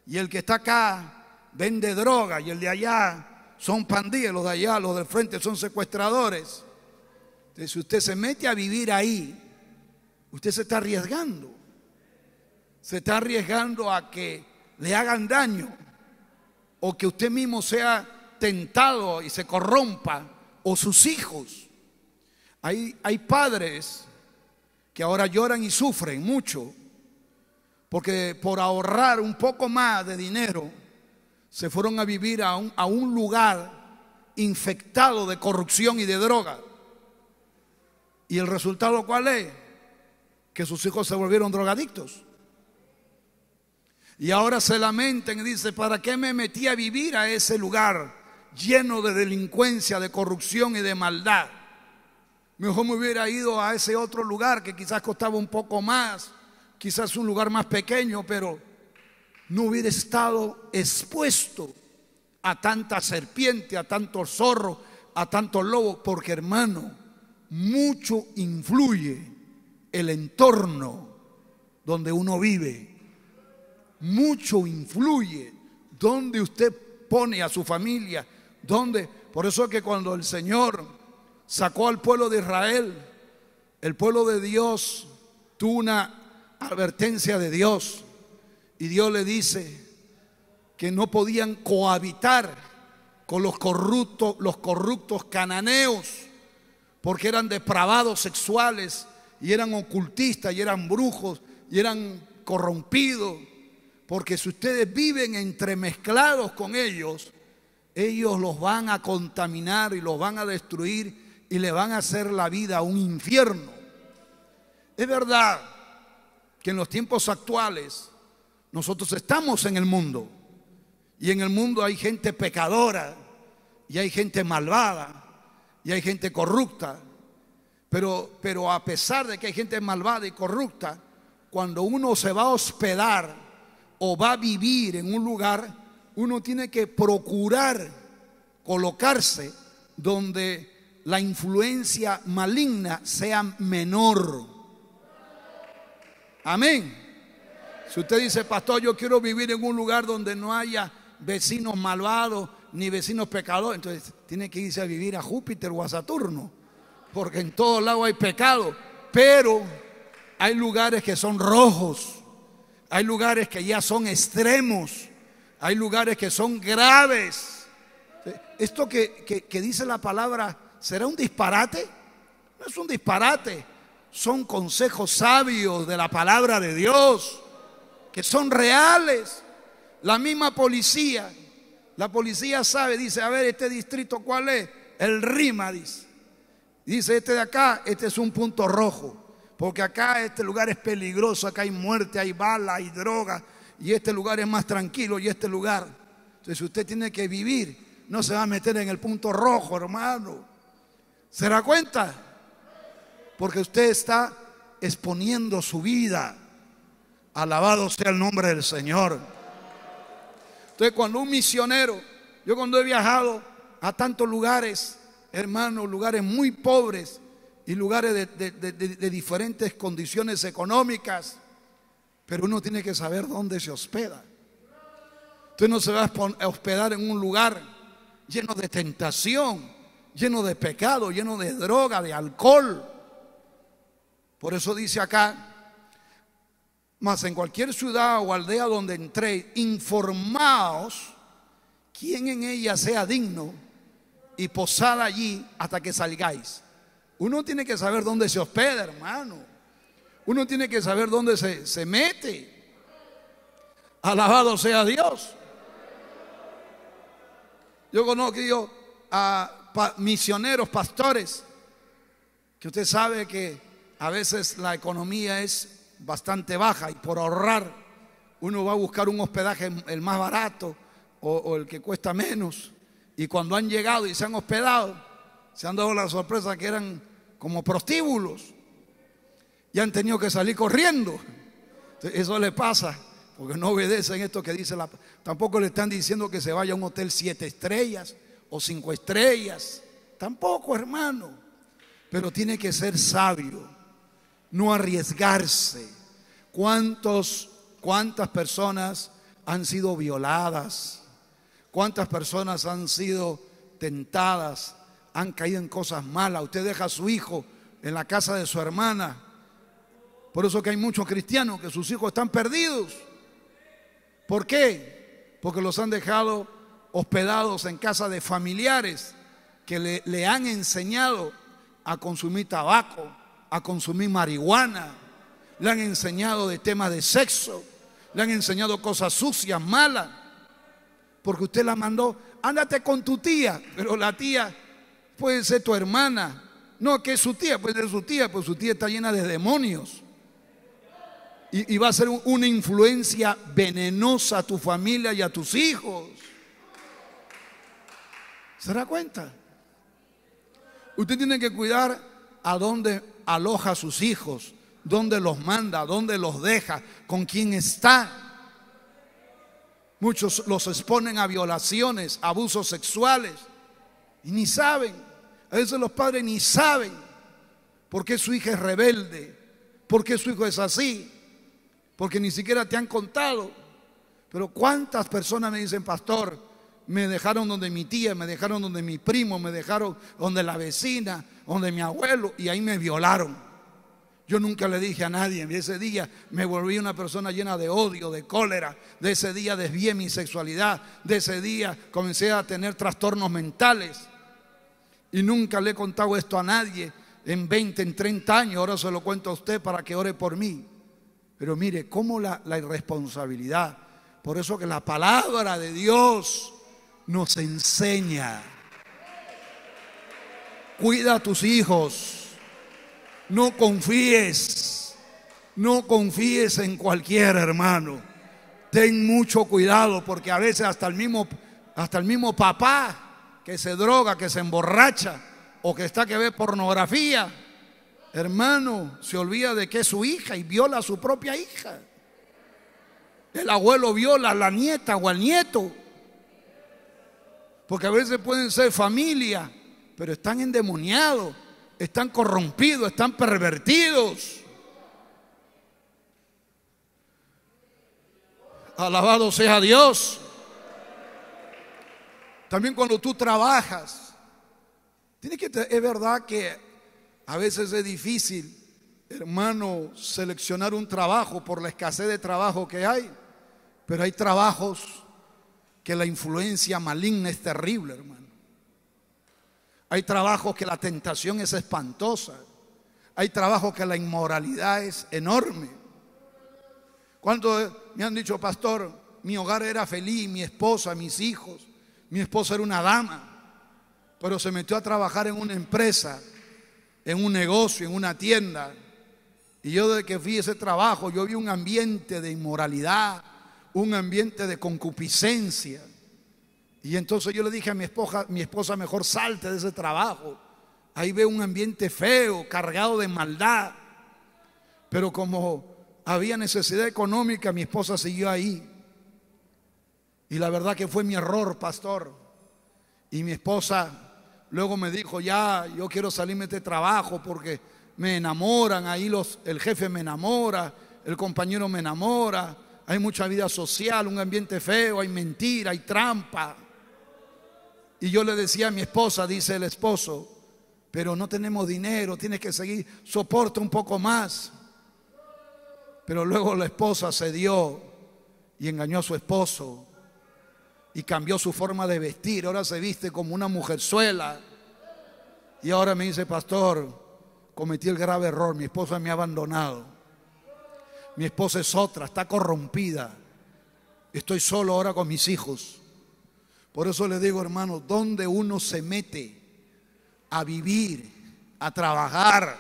y el que está acá vende droga, y el de allá son pandillas, los de allá, los del frente son secuestradores. Entonces, si usted se mete a vivir ahí, usted se está arriesgando. Se está arriesgando a que le hagan daño, o que usted mismo sea tentado y se corrompa, o sus hijos. Hay padres que ahora lloran y sufren mucho porque por ahorrar un poco más de dinero se fueron a vivir a un lugar infectado de corrupción y de droga. ¿Y el resultado cuál es? Que sus hijos se volvieron drogadictos. Y ahora se lamentan y dicen: ¿para qué me metí a vivir a ese lugar lleno de delincuencia, de corrupción y de maldad? Mejor me hubiera ido a ese otro lugar que quizás costaba un poco más, quizás un lugar más pequeño, pero no hubiera estado expuesto a tanta serpiente, a tantos zorros, a tantos lobos. Porque, hermano, mucho influye el entorno donde uno vive. Mucho influye donde usted pone a su familia, donde. Por eso es que cuando el Señor sacó al pueblo de Israel, el pueblo de Dios tuvo una advertencia de Dios, y Dios le dice que no podían cohabitar con los corruptos cananeos, porque eran depravados sexuales, y eran ocultistas, y eran brujos, y eran corrompidos. Porque si ustedes viven entremezclados con ellos, ellos los van a contaminar y los van a destruir y le van a hacer la vida un infierno. Es verdad que en los tiempos actuales nosotros estamos en el mundo, y en el mundo hay gente pecadora, y hay gente malvada, y hay gente corrupta. Pero a pesar de que hay gente malvada y corrupta, cuando uno se va a hospedar o va a vivir en un lugar, uno tiene que procurar colocarse donde la influencia maligna sea menor. Amén. Si usted dice: pastor, yo quiero vivir en un lugar donde no haya vecinos malvados ni vecinos pecadores, entonces tiene que irse a vivir a Júpiter o a Saturno, porque en todos lados hay pecado. Pero hay lugares que son rojos, hay lugares que ya son extremos, hay lugares que son graves. Esto que dice la palabra, ¿será un disparate? No es un disparate. Son consejos sabios de la palabra de Dios, que son reales. La misma policía, la policía sabe, dice, a ver, este distrito, ¿cuál es? El Rima, dice. Dice, este de acá, este es un punto rojo, porque acá este lugar es peligroso, acá hay muerte, hay bala, hay droga, y este lugar es más tranquilo, y este lugar. Entonces usted tiene que vivir, no se va a meter en el punto rojo, hermano. ¿Se da cuenta? Porque usted está exponiendo su vida. Alabado sea el nombre del Señor. Entonces cuando un misionero, yo cuando he viajado a tantos lugares, hermanos, lugares muy pobres y lugares de diferentes condiciones económicas, pero uno tiene que saber dónde se hospeda. Usted no se va a hospedar en un lugar lleno de tentación, lleno de pecado, lleno de droga, de alcohol. Por eso dice acá, mas en cualquier ciudad o aldea donde entréis, informaos quién en ella sea digno y posad allí hasta que salgáis. Uno tiene que saber dónde se hospeda, hermano. Uno tiene que saber dónde se mete. Alabado sea Dios. Yo conozco a misioneros, pastores, que usted sabe que a veces la economía es bastante baja y por ahorrar uno va a buscar un hospedaje el más barato o el que cuesta menos, y cuando han llegado y se han hospedado se han dado la sorpresa que eran como prostíbulos y han tenido que salir corriendo. Entonces, eso le pasa porque no obedecen esto que dice tampoco le están diciendo que se vaya a un hotel 7 estrellas o 5 estrellas, tampoco, hermano, pero tiene que ser sabio, no arriesgarse. ¿Cuántas personas han sido violadas? ¿Cuántas personas han sido tentadas? Han caído en cosas malas. Usted deja a su hijo en la casa de su hermana. Por eso que hay muchos cristianos que sus hijos están perdidos. ¿Por qué? Porque los han dejado hospedados en casa de familiares que le han enseñado a consumir tabaco, a consumir marihuana, le han enseñado de temas de sexo, le han enseñado cosas sucias, malas, porque usted la mandó, ándate con tu tía, pero la tía puede ser tu hermana, no, que es su tía, puede ser su tía, pues su tía está llena de demonios y va a ser una influencia venenosa a tu familia y a tus hijos. ¿Se da cuenta? Usted tiene que cuidar a dónde aloja a sus hijos, dónde los manda, dónde los deja, con quién está. Muchos los exponen a violaciones, abusos sexuales y ni saben. A veces los padres ni saben por qué su hija es rebelde, por qué su hijo es así, porque ni siquiera te han contado. Pero cuántas personas me dicen, pastor, me dejaron donde mi tía, me dejaron donde mi primo, me dejaron donde la vecina, donde mi abuelo, y ahí me violaron. Yo nunca le dije a nadie. De ese día me volví una persona llena de odio, de cólera. De ese día desvié mi sexualidad. De ese día comencé a tener trastornos mentales. Y nunca le he contado esto a nadie en 20, en 30 años. Ahora se lo cuento a usted para que ore por mí. Pero mire, cómo la irresponsabilidad. Por eso que la palabra de Dios nos enseña. Cuida a tus hijos. No confíes en cualquier hermano. Ten mucho cuidado, porque a veces hasta el mismo papá que se droga, que se emborracha o que está que ve pornografía, hermano, se olvida de que es su hija y viola a su propia hija. El abuelo viola a la nieta o al nieto, porque a veces pueden ser familia, pero están endemoniados, están corrompidos, están pervertidos. Alabado sea Dios. También cuando tú trabajas, es verdad que a veces es difícil, hermano, seleccionar un trabajo por la escasez de trabajo que hay, pero hay trabajos que la influencia maligna es terrible, hermano. Hay trabajos que la tentación es espantosa. Hay trabajos que la inmoralidad es enorme. Cuando me han dicho, pastor, mi hogar era feliz, mi esposa, mis hijos, mi esposa era una dama, pero se metió a trabajar en una empresa, en un negocio, en una tienda. Y yo desde que fui a ese trabajo, yo vi un ambiente de inmoralidad, un ambiente de concupiscencia. Y entonces yo le dije a mi esposa, mejor salte de ese trabajo. Ahí veo un ambiente feo, cargado de maldad. Pero como había necesidad económica, mi esposa siguió ahí. Y la verdad que fue mi error, pastor. Y mi esposa luego me dijo, ya, yo quiero salirme de este trabajo porque me enamoran. Ahí el jefe me enamora, el compañero me enamora. Hay mucha vida social, un ambiente feo, hay mentira, hay trampa. Y yo le decía a mi esposa, dice el esposo, pero no tenemos dinero, tienes que seguir, soporta un poco más. Pero luego la esposa cedió y engañó a su esposo y cambió su forma de vestir. Ahora se viste como una mujerzuela. Y ahora me dice, pastor, cometí el grave error, mi esposa me ha abandonado. Mi esposa es otra, está corrompida. Estoy solo ahora con mis hijos. Por eso le digo, hermano, donde uno se mete a vivir, a trabajar,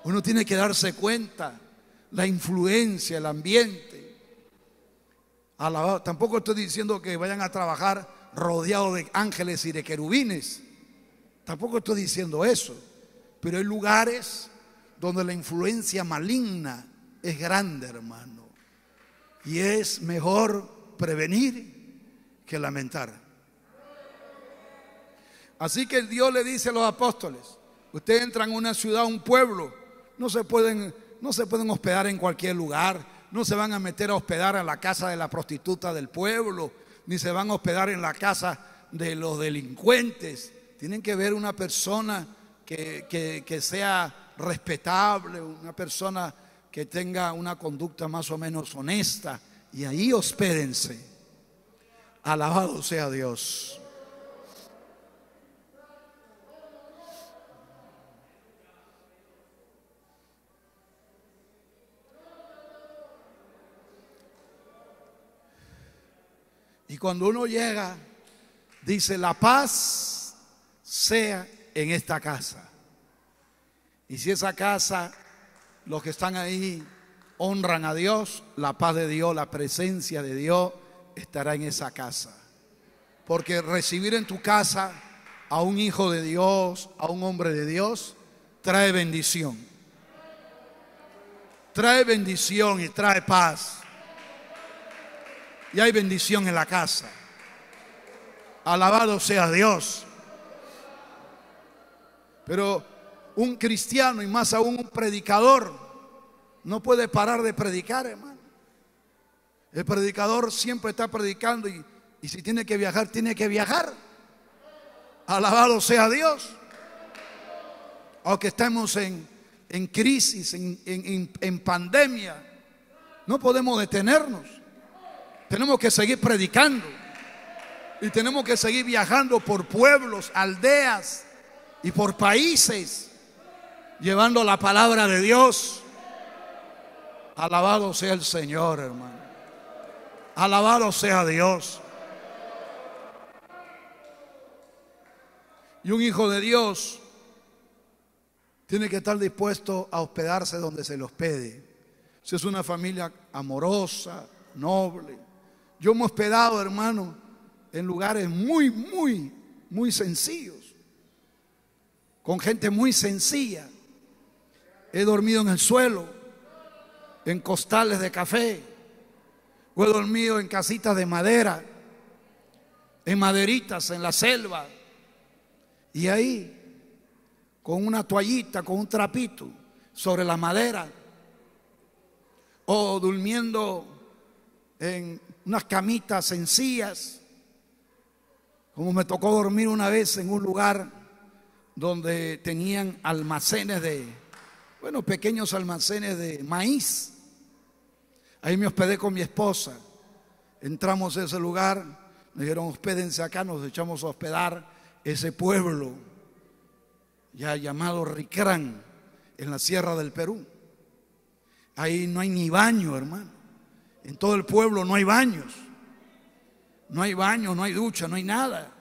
uno tiene que darse cuenta la influencia, el ambiente. Tampoco estoy diciendo que vayan a trabajar rodeados de ángeles y de querubines. Tampoco estoy diciendo eso. Pero hay lugares donde la influencia maligna es grande, hermano. Y es mejor prevenir que lamentar. Así que Dios le dice a los apóstoles, ustedes entran a una ciudad, un pueblo, no se pueden hospedar en cualquier lugar, no se van a meter a hospedar a la casa de la prostituta del pueblo, ni se van a hospedar en la casa de los delincuentes. Tienen que ver una persona que sea respetable, una persona que tenga una conducta más o menos honesta, y ahí hospédense. Alabado sea Dios. Y cuando uno llega, dice, la paz sea en esta casa. Y si esa casa, los que están ahí honran a Dios, la paz de Dios, la presencia de Dios estará en esa casa. Porque recibir en tu casa a un hijo de Dios, a un hombre de Dios, trae bendición. Trae bendición y trae paz. Y hay bendición en la casa. Alabado sea Dios. Pero un cristiano, y más aún un predicador, no puede parar de predicar, hermano. El predicador siempre está predicando y si tiene que viajar, tiene que viajar. Alabado sea Dios. Aunque estemos en crisis, en pandemia, no podemos detenernos. Tenemos que seguir predicando y tenemos que seguir viajando por pueblos, aldeas y por países, llevando la palabra de Dios. Alabado sea el Señor, hermano. Alabado sea Dios. Y un hijo de Dios tiene que estar dispuesto a hospedarse donde se le hospede. Si es una familia amorosa, noble. Yo me he hospedado, hermano, en lugares muy sencillos, con gente muy sencilla. He dormido en el suelo, en costales de café, o he dormido en casitas de madera, en maderitas, en la selva, y ahí, con una toallita, con un trapito, sobre la madera, o durmiendo en unas camitas sencillas, como me tocó dormir una vez en un lugar donde tenían almacenes pequeños almacenes de maíz. Ahí me hospedé con mi esposa Entramos a ese lugar, nos dijeron hospédense acá, nos echamos a hospedar ese pueblo ya llamado Ricrán, en la sierra del Perú. Ahí no hay ni baño, hermano. En todo el pueblo no hay baños. No hay baño, no hay ducha, no hay nada.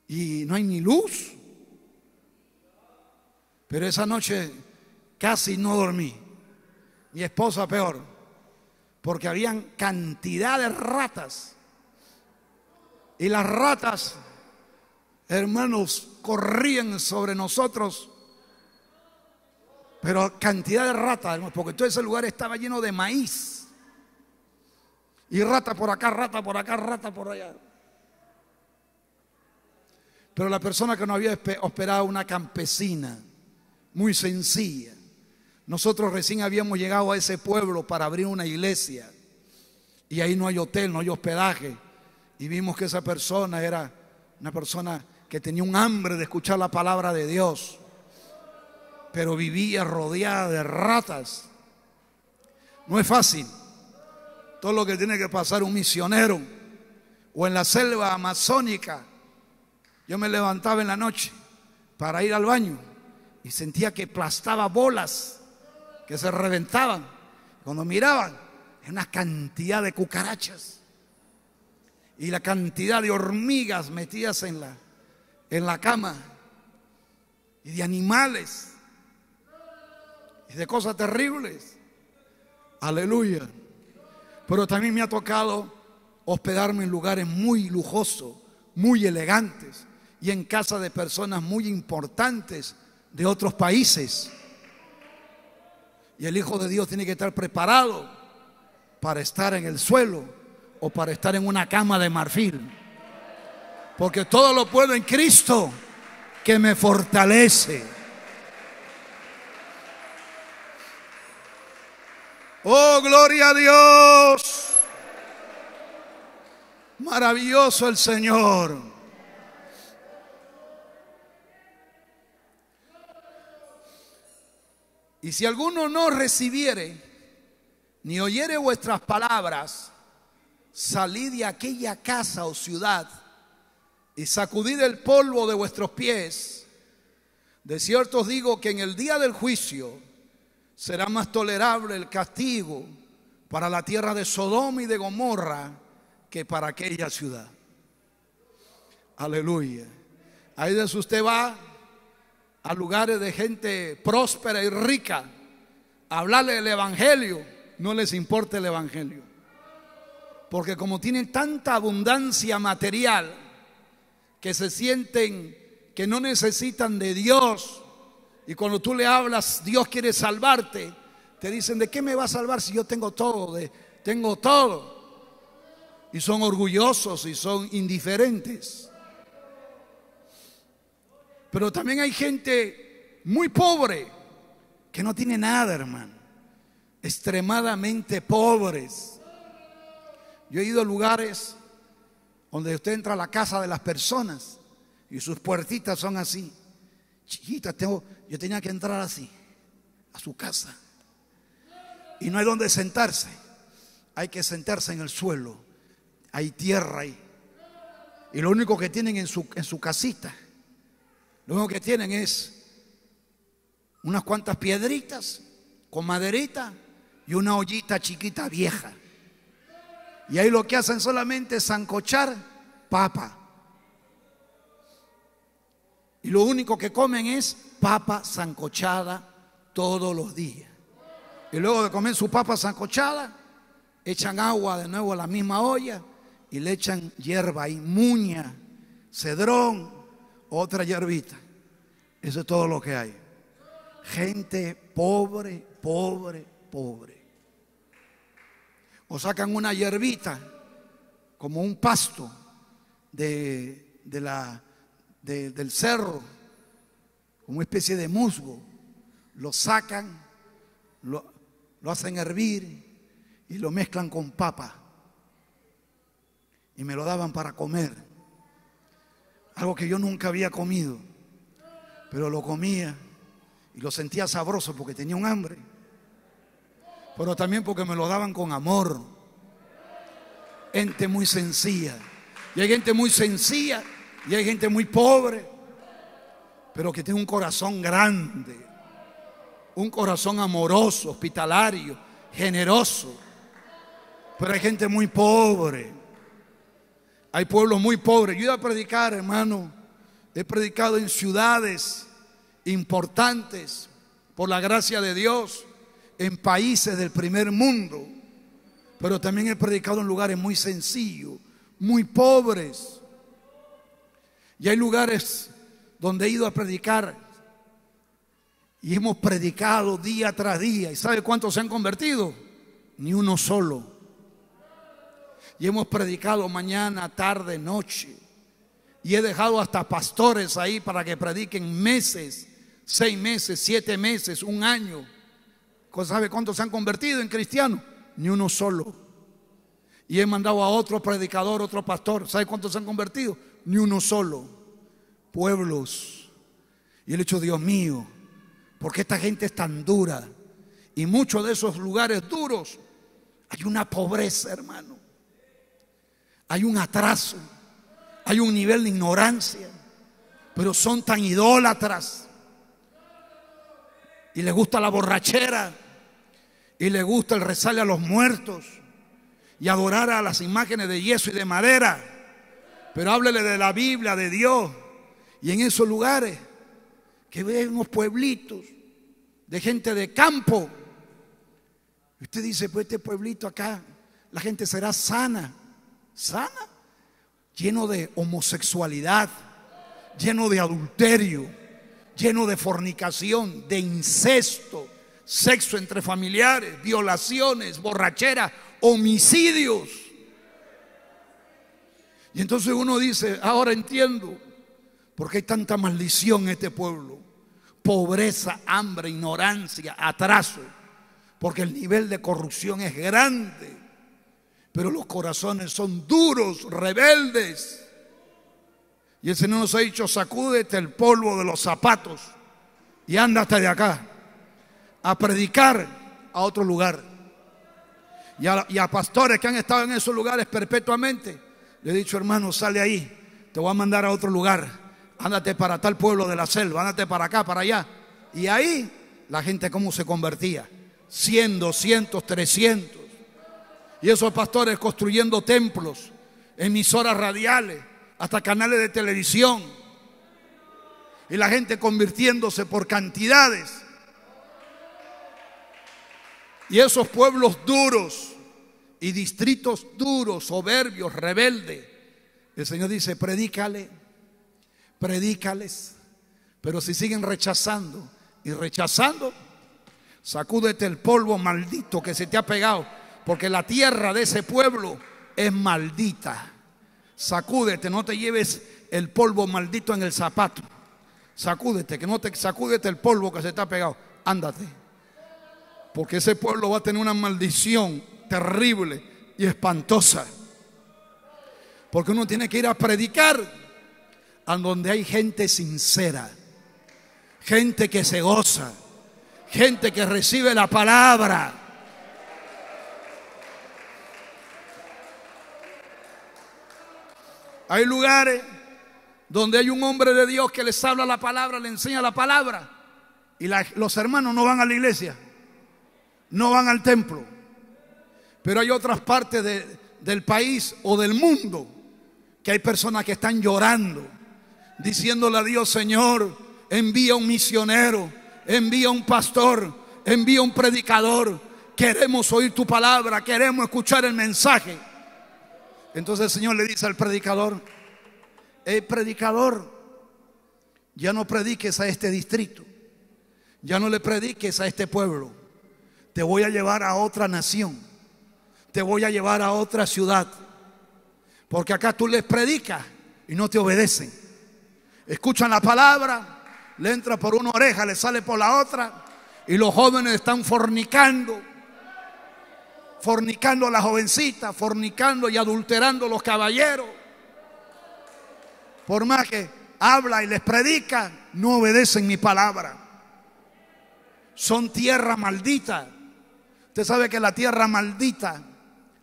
Y no hay ni luz. Pero esa noche casi no dormí. Mi esposa peor, porque habían cantidad de ratas. Y las ratas, hermanos, corrían sobre nosotros. Pero cantidad de ratas, porque todo ese lugar estaba lleno de maíz. Y rata por acá, rata por acá, rata por allá. Pero la persona que nos había hospedado, una campesina, muy sencilla. Nosotros recién habíamos llegado a ese pueblo para abrir una iglesia. Y ahí no hay hotel, no hay hospedaje. Y vimos que esa persona era una persona que tenía un hambre de escuchar la palabra de Dios, pero vivía rodeada de ratas. No es fácil todo lo que tiene que pasar un misionero, o en la selva amazónica. Yo me levantaba en la noche para ir al baño y sentía que aplastaba bolas que se reventaban. Cuando miraban, era una cantidad de cucarachas y la cantidad de hormigas metidas en la cama, y de animales y de cosas terribles. Aleluya. Pero también me ha tocado hospedarme en lugares muy lujosos, muy elegantes, y en casa de personas muy importantes de otros países. Y el Hijo de Dios tiene que estar preparado para estar en el suelo o para estar en una cama de marfil, porque todo lo puedo en Cristo que me fortalece. Oh, gloria a Dios. Maravilloso el Señor. Y si alguno no recibiere ni oyere vuestras palabras, salid de aquella casa o ciudad y sacudid el polvo de vuestros pies. De cierto os digo que en el día del juicio será más tolerable el castigo para la tierra de Sodoma y de Gomorra que para aquella ciudad. Aleluya. Ahí desde usted va a lugares de gente próspera y rica a hablarle del evangelio, no les importa el evangelio, porque como tienen tanta abundancia material que se sienten que no necesitan de Dios, y cuando tú le hablas, Dios quiere salvarte, te dicen: ¿de qué me va a salvar si yo tengo todo? Tengo todo. Y son orgullosos y son indiferentes. Pero también hay gente muy pobre que no tiene nada, hermano. Extremadamente pobres. Yo he ido a lugares donde usted entra a la casa de las personas y sus puertitas son así, chiquitas. Yo tenía que entrar así a su casa y no hay donde sentarse. Hay que sentarse en el suelo. Hay tierra ahí. Y lo único que tienen en su casita, lo único que tienen es unas cuantas piedritas con maderita y una ollita chiquita vieja. Y ahí lo que hacen solamente es sancochar papa. Y lo único que comen es papa sancochada todos los días. Y luego de comer su papa sancochada, echan agua de nuevo a la misma olla y le echan hierba ahí, muña, cedrón, otra hierbita. Eso es todo lo que hay. Gente pobre, pobre, pobre. O sacan una hierbita como un pasto del cerro, como una especie de musgo. Lo sacan, lo hacen hervir y lo mezclan con papa. Y me lo daban para comer. Algo que yo nunca había comido, pero lo comía y lo sentía sabroso porque tenía un hambre, pero también porque me lo daban con amor. gente muy sencilla. Y hay gente muy sencilla y hay gente muy pobre, pero que tiene un corazón grande, un corazón amoroso, hospitalario, generoso. Pero hay gente muy pobre. Hay pueblos muy pobres. Yo iba a predicar, hermano. He predicado en ciudades importantes, por la gracia de Dios, en países del primer mundo. Pero también he predicado en lugares muy sencillos, muy pobres. Y hay lugares donde he ido a predicar y hemos predicado día tras día. ¿Y sabe cuántos se han convertido? Ni uno solo. Y hemos predicado mañana, tarde, noche. Y he dejado hasta pastores ahí para que prediquen meses, 6 meses, 7 meses, 1 año. ¿Sabe cuántos se han convertido en cristianos? Ni uno solo. Y he mandado a otro predicador, otro pastor. ¿Sabe cuántos se han convertido? Ni uno solo. Pueblos. Y él ha dicho, Dios mío, ¿por qué esta gente es tan dura? Y muchos de esos lugares duros hay una pobreza, hermano. Hay un atraso. Hay un nivel de ignorancia. Pero son tan idólatras. Y les gusta la borrachera. Y les gusta el rezarle a los muertos. Y adorar a las imágenes de yeso y de madera. Pero háblele de la Biblia, de Dios. Y en esos lugares que ven unos pueblitos de gente de campo, usted dice, pues este pueblito acá, la gente será sana, lleno de homosexualidad, lleno de adulterio, lleno de fornicación, de incesto, sexo entre familiares, violaciones, borrachera, homicidios. Y entonces uno dice, ahora entiendo por qué hay tanta maldición en este pueblo. Pobreza, hambre, ignorancia, atraso. Porque el nivel de corrupción es grande. Pero los corazones son duros, rebeldes. Y el Señor nos ha dicho, sacúdete el polvo de los zapatos y ándate de acá a predicar a otro lugar. Y a pastores que han estado en esos lugares perpetuamente, le he dicho, hermano, sale ahí, te voy a mandar a otro lugar. Ándate para tal pueblo de la selva, ándate para acá, para allá. Y ahí la gente cómo se convertía, 100, 200, 300. Y esos pastores construyendo templos, emisoras radiales, hasta canales de televisión. Y la gente convirtiéndose por cantidades. Y esos pueblos duros y distritos duros, soberbios, rebeldes, el Señor dice, predícales. Pero si siguen rechazando y rechazando, sacúdete el polvo maldito que se te ha pegado, porque la tierra de ese pueblo es maldita. Sacúdete, no te lleves el polvo maldito en el zapato. Sacúdete, sacúdete el polvo que se te ha pegado. Ándate, porque ese pueblo va a tener una maldición terrible y espantosa. Porque uno tiene que ir a predicar a donde hay gente sincera, gente que se goza, gente que recibe la palabra. Hay lugares donde hay un hombre de Dios que les habla la palabra, le enseña la palabra, y los hermanos no van a la iglesia, no van al templo. Pero hay otras partes del país o del mundo que hay personas que están llorando, diciéndole a Dios, Señor, envía un misionero, envía un pastor, envía un predicador. Queremos oír tu palabra, queremos escuchar el mensaje. Entonces el Señor le dice al predicador, predicador, ya no prediques a este distrito, ya no le prediques a este pueblo. Te voy a llevar a otra nación, te voy a llevar a otra ciudad, porque acá tú les predicas y no te obedecen. Escuchan la palabra, le entra por una oreja, le sale por la otra, y los jóvenes están fornicando a las jovencitas, fornicando y adulterando a los caballeros. Por más que habla y les predica, no obedecen mi palabra. Son tierra maldita. Usted sabe que la tierra maldita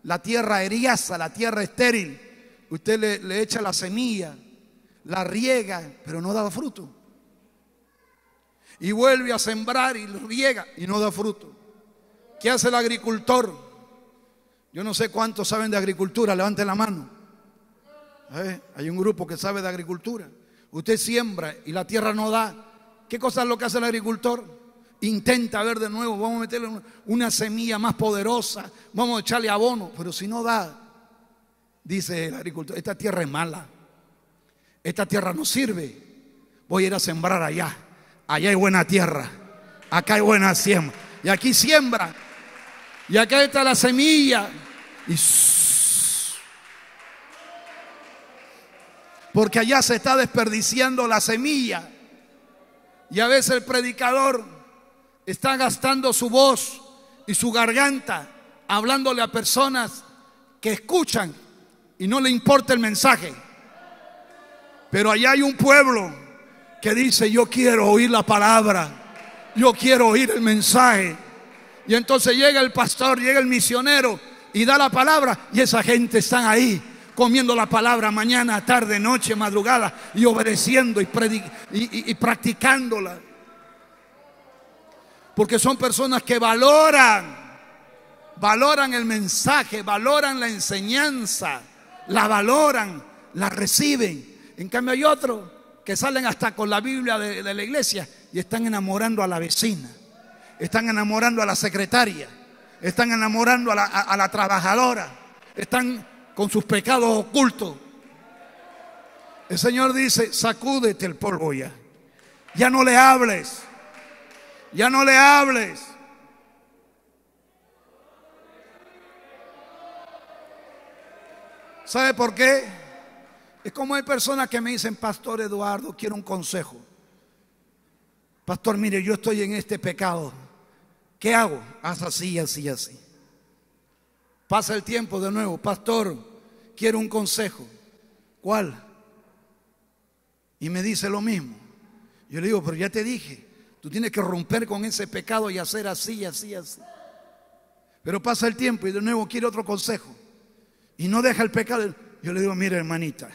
la tierra eriaza, la tierra estéril. Usted le echa la semilla, la riega, pero no da fruto. Y vuelve a sembrar y riega y no da fruto. ¿Qué hace el agricultor? Yo no sé cuántos saben de agricultura, levanten la mano. Hay un grupo que sabe de agricultura. Usted siembra y la tierra no da. ¿Qué cosa es lo que hace el agricultor? Intenta ver de nuevo, vamos a meterle una semilla más poderosa, vamos a echarle abono, pero si no da, dice el agricultor, esta tierra es mala, esta tierra no sirve, voy a ir a sembrar allá, allá hay buena tierra, acá hay buena siembra, y aquí siembra, y acá está la semilla, y porque allá se está desperdiciando la semilla. Y a veces el predicador está gastando su voz y su garganta hablándole a personas que escuchan y no le importa el mensaje. Pero allá hay un pueblo que dice: yo quiero oír la palabra, yo quiero oír el mensaje. Y entonces llega el pastor, llega el misionero y da la palabra, y esa gente está ahí comiendo la palabra mañana, tarde, noche, madrugada, y obedeciendo y practicándola. Porque son personas que valoran el mensaje, valoran la enseñanza, la valoran, la reciben. En cambio hay otros que salen hasta con la Biblia de la iglesia y están enamorando a la vecina, están enamorando a la secretaria, están enamorando a la trabajadora, están con sus pecados ocultos. El Señor dice: sacúdete el polvo ya. Ya no le hables. Ya no le hables. ¿Sabe por qué? Es como hay personas que me dicen: Pastor Eduardo, quiero un consejo. Pastor, mire, yo estoy en este pecado. ¿Qué hago? Haz así, así, así. Pasa el tiempo de nuevo: Pastor, quiero un consejo. ¿Cuál? Y me dice lo mismo. Yo le digo: pero ya te dije, tú tienes que romper con ese pecado y hacer así, así, así. Pero pasa el tiempo y de nuevo quiere otro consejo y no deja el pecado. Yo le digo: mira, hermanita,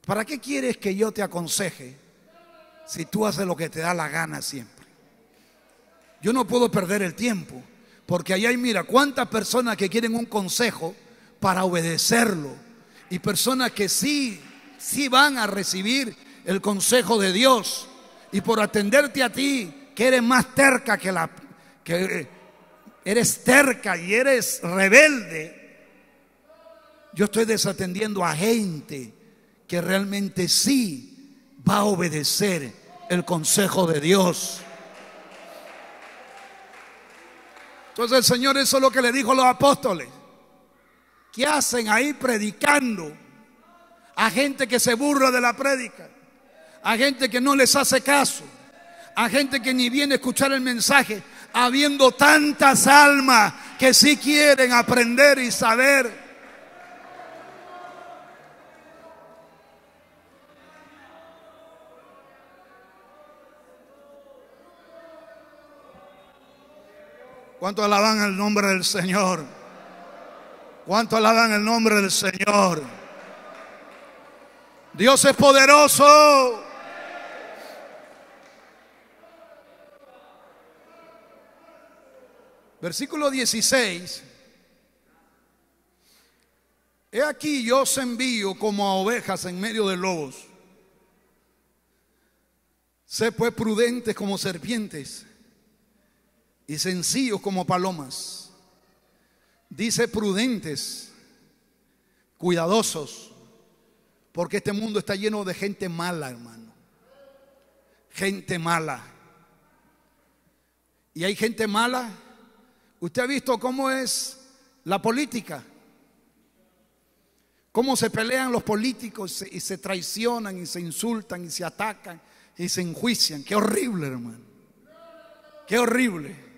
¿para qué quieres que yo te aconseje si tú haces lo que te da la gana siempre? Yo no puedo perder el tiempo, porque allá hay, mira, cuántas personas que quieren un consejo para obedecerlo, y personas que sí van a recibir el consejo de Dios, y por atenderte a ti, que eres más terca que eres terca y eres rebelde, yo estoy desatendiendo a gente que realmente sí va a obedecer el consejo de Dios. Entonces el Señor, eso es lo que le dijo a los apóstoles. ¿Qué hacen ahí predicando a gente que se burla de la prédica, a gente que no les hace caso, a gente que ni viene a escuchar el mensaje, habiendo tantas almas que sí quieren aprender y saber? ¿Cuánto alaban el nombre del Señor? ¿Cuánto alaban el nombre del Señor? Dios es poderoso. Versículo 16. He aquí, yo os envío como a ovejas en medio de lobos. Sé pues prudentes como serpientes y sencillos como palomas. Dice prudentes, cuidadosos, porque este mundo está lleno de gente mala, hermano. Gente mala. Y hay gente mala. ¿Usted ha visto cómo es la política? Cómo se pelean los políticos y se traicionan y se insultan y se atacan y se enjuician. Qué horrible, hermano. Qué horrible.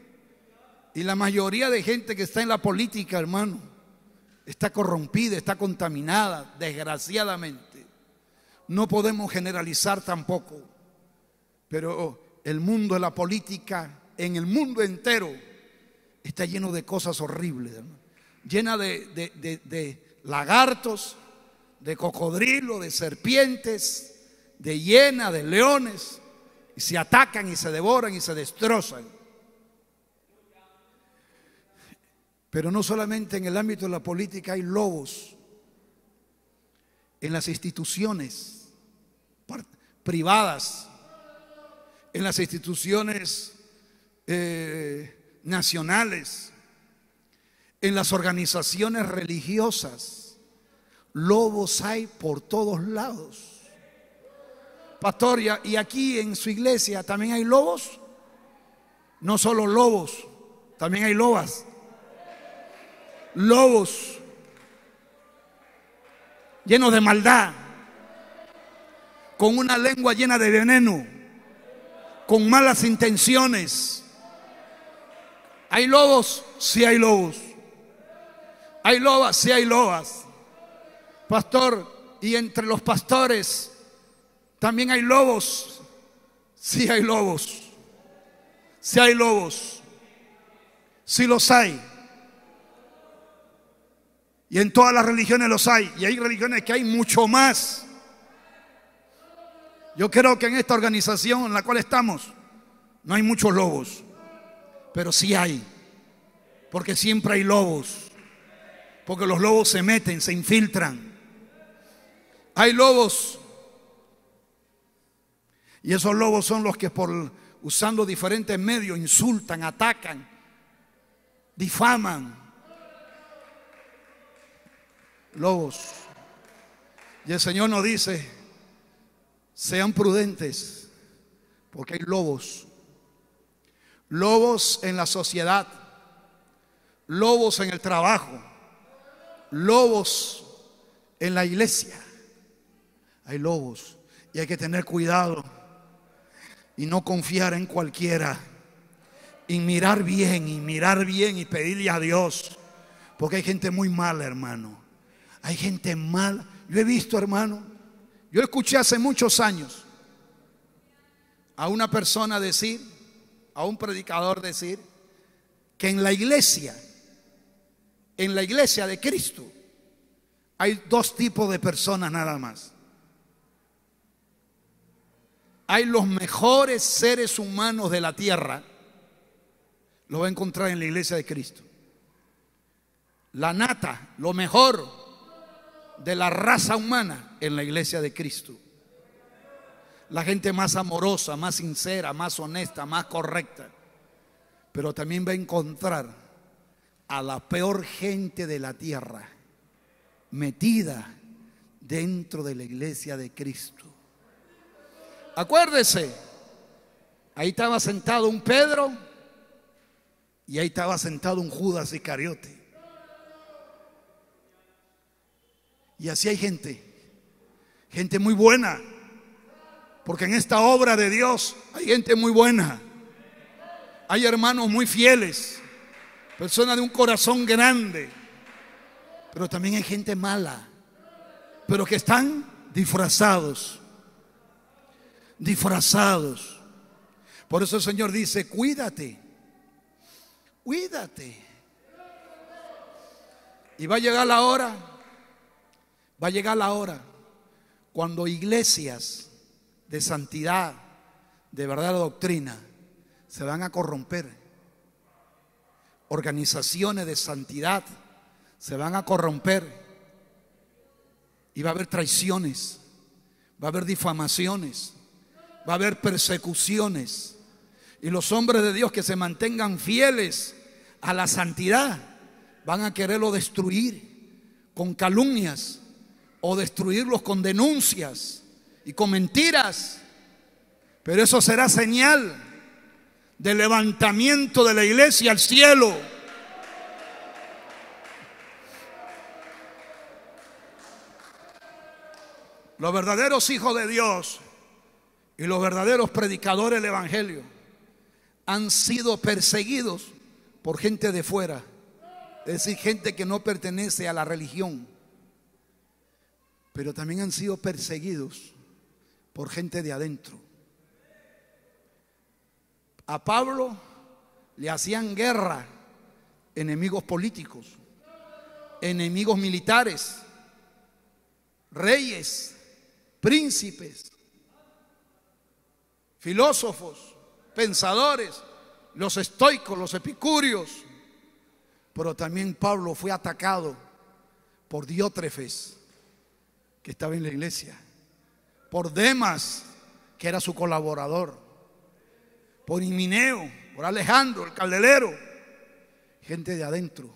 Y la mayoría de gente que está en la política, hermano, está corrompida, está contaminada, desgraciadamente. No podemos generalizar tampoco, pero el mundo de la política, en el mundo entero, está lleno de cosas horribles, hermano. llena de lagartos, de cocodrilos, de serpientes, de hienas, de leones, y se atacan y se devoran y se destrozan. Pero no solamente en el ámbito de la política hay lobos, en las instituciones privadas, en las instituciones nacionales, en las organizaciones religiosas. Lobos hay por todos lados. Pastor, ¿y aquí en su iglesia también hay lobos? No solo lobos, también hay lobas. Lobos llenos de maldad, con una lengua llena de veneno, con malas intenciones. ¿Hay lobos? Sí hay lobos. ¿Hay lobas? Sí hay lobas. Pastor, ¿y entre los pastores también hay lobos? Sí hay lobos. Sí hay lobos. Sí los hay. Y en todas las religiones los hay. Y hay religiones que hay mucho más. Yo creo que en esta organización en la cual estamos no hay muchos lobos, pero sí hay. Porque siempre hay lobos. Porque los lobos se meten, se infiltran. Hay lobos. Y esos lobos son los que usando diferentes medios insultan, atacan, difaman. Lobos. Y el Señor nos dice: sean prudentes, porque hay lobos. Lobos en la sociedad, lobos en el trabajo, lobos en la iglesia. Hay lobos y hay que tener cuidado y no confiar en cualquiera, y mirar bien y pedirle a Dios, porque hay gente muy mala, hermano. Hay gente mala. Yo he visto, hermano, yo escuché hace muchos años a una persona decir, a un predicador decir, que en la iglesia de Cristo hay dos tipos de personas nada más. Hay los mejores seres humanos de la tierra, lo va a encontrar en la iglesia de Cristo. La nata, lo mejor de la raza humana en la iglesia de Cristo. La gente más amorosa, más sincera, más honesta, más correcta. Pero también va a encontrar a la peor gente de la tierra metida dentro de la iglesia de Cristo. Acuérdese, ahí estaba sentado un Pedro y ahí estaba sentado un Judas Iscariote. Y así hay gente muy buena, porque en esta obra de Dios hay gente muy buena. Hay hermanos muy fieles, personas de un corazón grande, pero también hay gente mala, pero que están disfrazados. Por eso el Señor dice: cuídate. Y va a llegar la hora cuando iglesias de santidad, de verdadera doctrina, se van a corromper. Organizaciones de santidad se van a corromper. Y va a haber traiciones, va a haber difamaciones, va a haber persecuciones. Y los hombres de Dios que se mantengan fieles a la santidad van a quererlo destruir con calumnias, o destruirlos con denuncias y con mentiras. Pero eso será señal de levantamiento de la iglesia al cielo. Los verdaderos hijos de Dios y los verdaderos predicadores del evangelio han sido perseguidos por gente de fuera, es decir, gente que no pertenece a la religión. Pero también han sido perseguidos por gente de adentro. A Pablo le hacían guerra enemigos políticos. enemigos militares, reyes, príncipes, filósofos, pensadores, los estoicos, los epicúreos. Pero también Pablo fue atacado por Diótrefes, que estaba en la iglesia, por Demas, que era su colaborador, por Himeneo, por Alejandro, el candelero. Gente de adentro,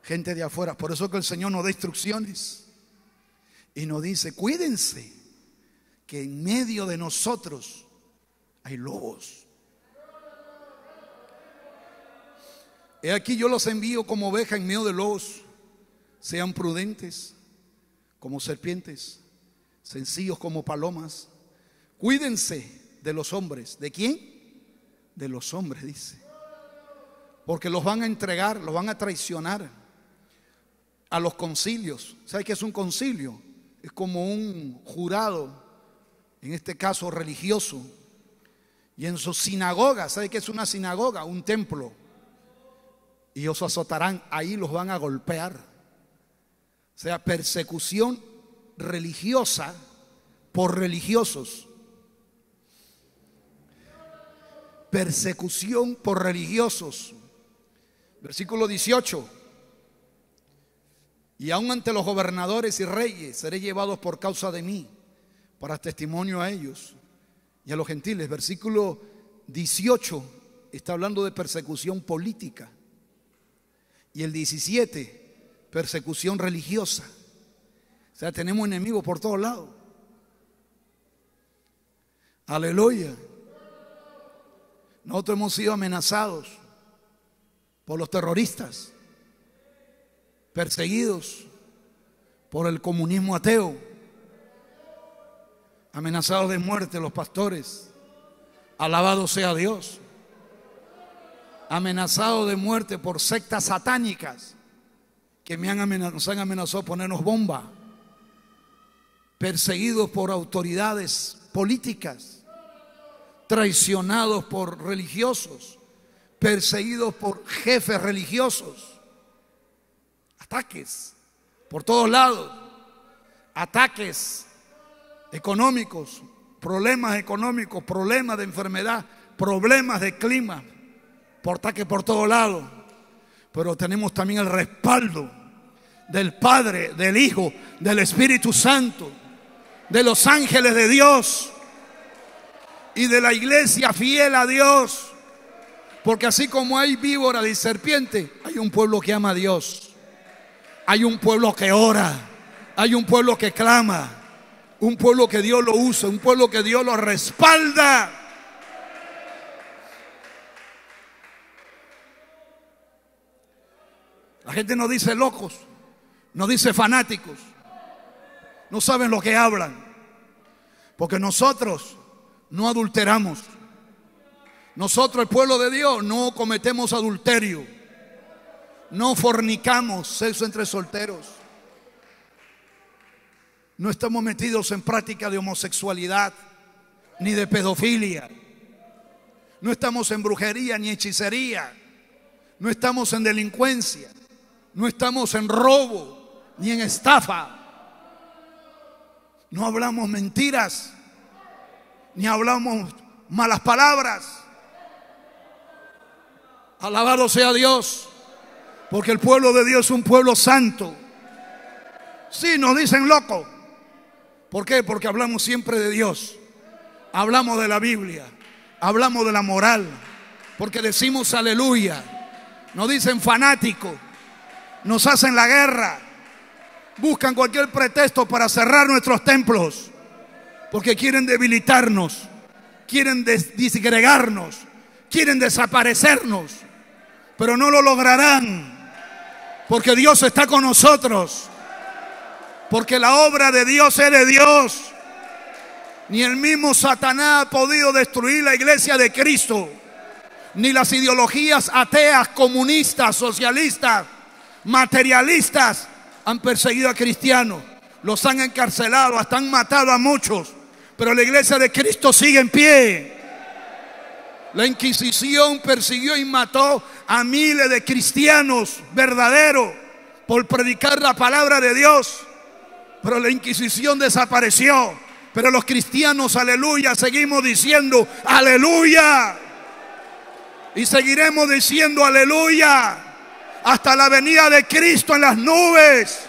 gente de afuera. Por eso que el Señor nos da instrucciones y nos dice: cuídense, que en medio de nosotros hay lobos. He aquí, yo los envío como ovejas en medio de lobos. Sean prudentes como serpientes, sencillos como palomas. Cuídense de los hombres. ¿De quién? De los hombres, dice. Porque los van a entregar, los van a traicionar a los concilios. ¿Sabe qué es un concilio? Es como un jurado, en este caso religioso. Y en sus sinagogas, ¿sabe qué es una sinagoga? Un templo. Y os azotarán, ahí los van a golpear. O sea, persecución religiosa por religiosos. Persecución por religiosos. Versículo 18. Y aun ante los gobernadores y reyes seré llevados por causa de mí, para testimonio a ellos y a los gentiles. Versículo 18 está hablando de persecución política. Y el 17, persecución religiosa. O sea, tenemos enemigos por todos lados. Aleluya. Nosotros hemos sido amenazados por los terroristas, perseguidos por el comunismo ateo, amenazados de muerte los pastores. Alabado sea Dios. Amenazados de muerte por sectas satánicas que nos han amenazado ponernos bomba. Perseguidos por autoridades políticas, traicionados por religiosos, perseguidos por jefes religiosos. Ataques por todos lados, ataques económicos, problemas económicos, problemas de enfermedad, problemas de clima, por ataques por todos lados. Pero tenemos también el respaldo del Padre, del Hijo, del Espíritu Santo, de los ángeles de Dios y de la iglesia fiel a Dios. Porque así como hay víbora y serpiente, hay un pueblo que ama a Dios. Hay un pueblo que ora, hay un pueblo que clama, un pueblo que Dios lo usa, un pueblo que Dios lo respalda. La gente nos dice locos, nos dice fanáticos, no saben lo que hablan, porque nosotros no adulteramos. Nosotros, el pueblo de Dios, no cometemos adulterio, no fornicamos, sexo entre solteros, no estamos metidos en práctica de homosexualidad ni de pedofilia, no estamos en brujería ni hechicería, no estamos en delincuencia, no estamos en robo ni en estafa, no hablamos mentiras ni hablamos malas palabras. Alabado sea Dios, porque el pueblo de Dios es un pueblo santo. Sí, nos dicen loco. ¿Por qué? Porque hablamos siempre de Dios, hablamos de la Biblia, hablamos de la moral, porque decimos aleluya. Nos dicen fanáticos, nos hacen la guerra, buscan cualquier pretexto para cerrar nuestros templos, porque quieren debilitarnos, quieren disgregarnos, quieren desaparecernos. Pero no lo lograrán, porque Dios está con nosotros, porque la obra de Dios es de Dios. Ni el mismo Satanás ha podido destruir la iglesia de Cristo, ni las ideologías ateas, comunistas, socialistas, materialistas han perseguido a cristianos, los han encarcelado, hasta han matado a muchos, pero la iglesia de Cristo sigue en pie. La Inquisición persiguió y mató a miles de cristianos verdaderos por predicar la palabra de Dios. Pero la Inquisición desapareció. Pero los cristianos, aleluya, seguimos diciendo aleluya. Y seguiremos diciendo aleluya hasta la venida de Cristo en las nubes.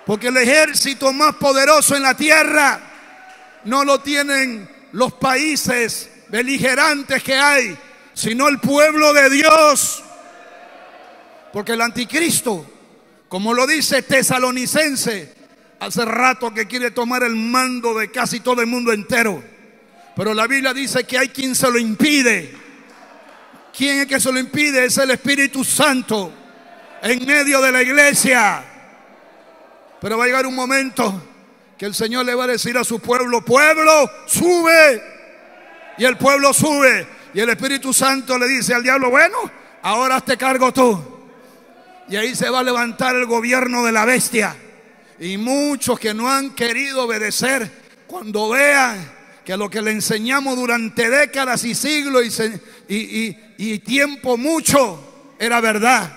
Porque el ejército más poderoso en la tierra no lo tienen los países beligerantes que hay, sino el pueblo de Dios. Porque el anticristo, como lo dice Tesalonicense, hace rato que quiere tomar el mando de casi todo el mundo entero. Pero la Biblia dice que hay quien se lo impide. ¿Quién es que se lo impide? Es el Espíritu Santo en medio de la iglesia. Pero va a llegar un momento que el Señor le va a decir a su pueblo: pueblo, sube. Y el pueblo sube. Y el Espíritu Santo le dice al diablo: bueno, ahora hazte cargo tú. Y ahí se va a levantar el gobierno de la bestia. Y muchos que no han querido obedecer, cuando vean que lo que le enseñamos durante décadas y siglos y tiempo mucho era verdad,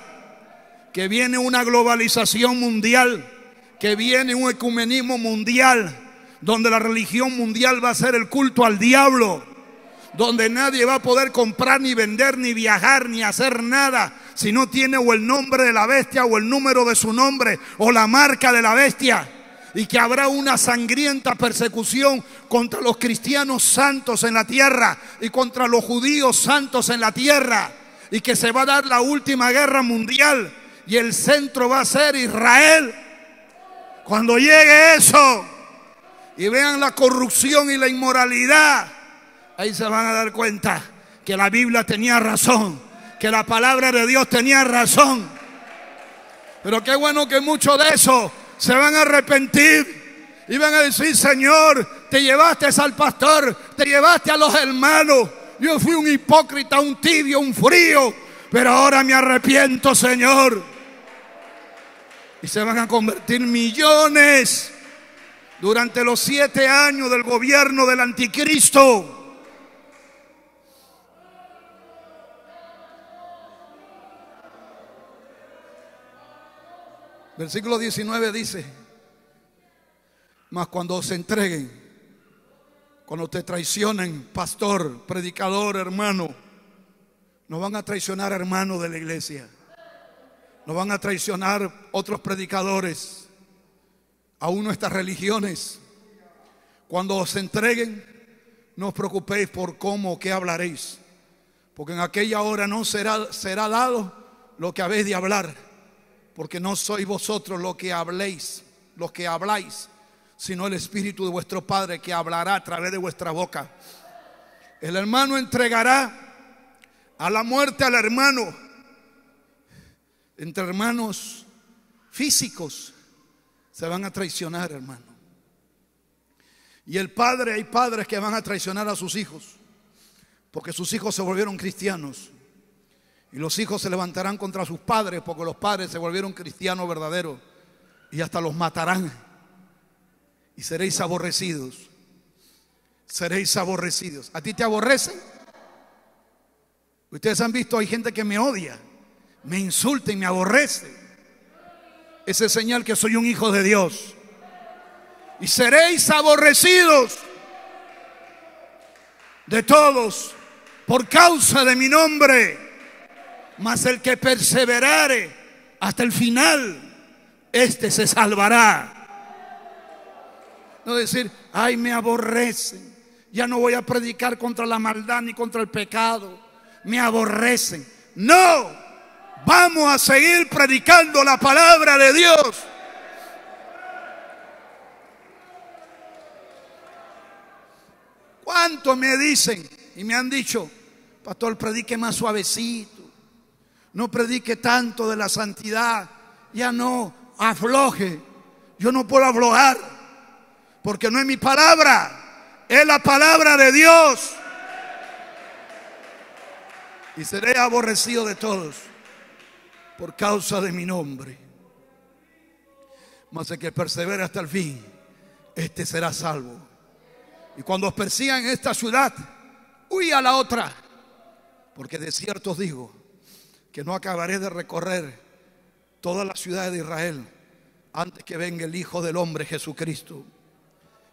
que viene una globalización mundial, que viene un ecumenismo mundial, donde la religión mundial va a ser el culto al diablo, donde nadie va a poder comprar, ni vender, ni viajar, ni hacer nada si no tiene o el nombre de la bestia, o el número de su nombre, o la marca de la bestia. Y que habrá una sangrienta persecución contra los cristianos santos en la tierra y contra los judíos santos en la tierra. Y que se va a dar la última guerra mundial y el centro va a ser Israel. Cuando llegue eso y vean la corrupción y la inmoralidad, ahí se van a dar cuenta que la Biblia tenía razón, que la palabra de Dios tenía razón. Pero qué bueno que muchos de esos se van a arrepentir y van a decir: Señor, te llevaste al pastor, te llevaste a los hermanos, yo fui un hipócrita, un tibio, un frío, pero ahora me arrepiento, Señor. Y se van a convertir millones durante los 7 años del gobierno del anticristo. Versículo 19 dice: mas cuando se entreguen, cuando te traicionen, pastor, predicador, hermano, nos van a traicionar hermanos de la iglesia, nos van a traicionar otros predicadores, aún nuestras religiones. Cuando os entreguen, no os preocupéis por cómo o qué hablaréis, porque en aquella hora no será dado lo que habéis de hablar, porque no sois vosotros los que habláis, sino el Espíritu de vuestro Padre, que hablará a través de vuestra boca. El hermano entregará a la muerte al hermano. Entre hermanos físicos se van a traicionar, hermano. Y el padre, hay padres que van a traicionar a sus hijos, porque sus hijos se volvieron cristianos. Y los hijos se levantarán contra sus padres, porque los padres se volvieron cristianos verdaderos, y hasta los matarán. Y seréis aborrecidos. Seréis aborrecidos. ¿A ti te aborrecen? Ustedes han visto, hay gente que me odia, me insulta y me aborrece. Ese es señal que soy un hijo de Dios. Y seréis aborrecidos de todos por causa de mi nombre. Mas el que perseverare hasta el final, este se salvará. No decir: ay, me aborrecen, ya no voy a predicar contra la maldad ni contra el pecado, me aborrecen. No, vamos a seguir predicando la palabra de Dios. ¿Cuántos me dicen y me han dicho: pastor, predique más suavecito, no predique tanto de la santidad, ya no afloje? Yo no puedo aflojar, porque no es mi palabra, es la palabra de Dios. Y seré aborrecido de todos por causa de mi nombre. Mas el que persevera hasta el fin, este será salvo. Y cuando os persigan en esta ciudad, huid a la otra, porque de cierto os digo que no acabaré de recorrer todas las ciudades de Israel antes que venga el Hijo del Hombre, Jesucristo.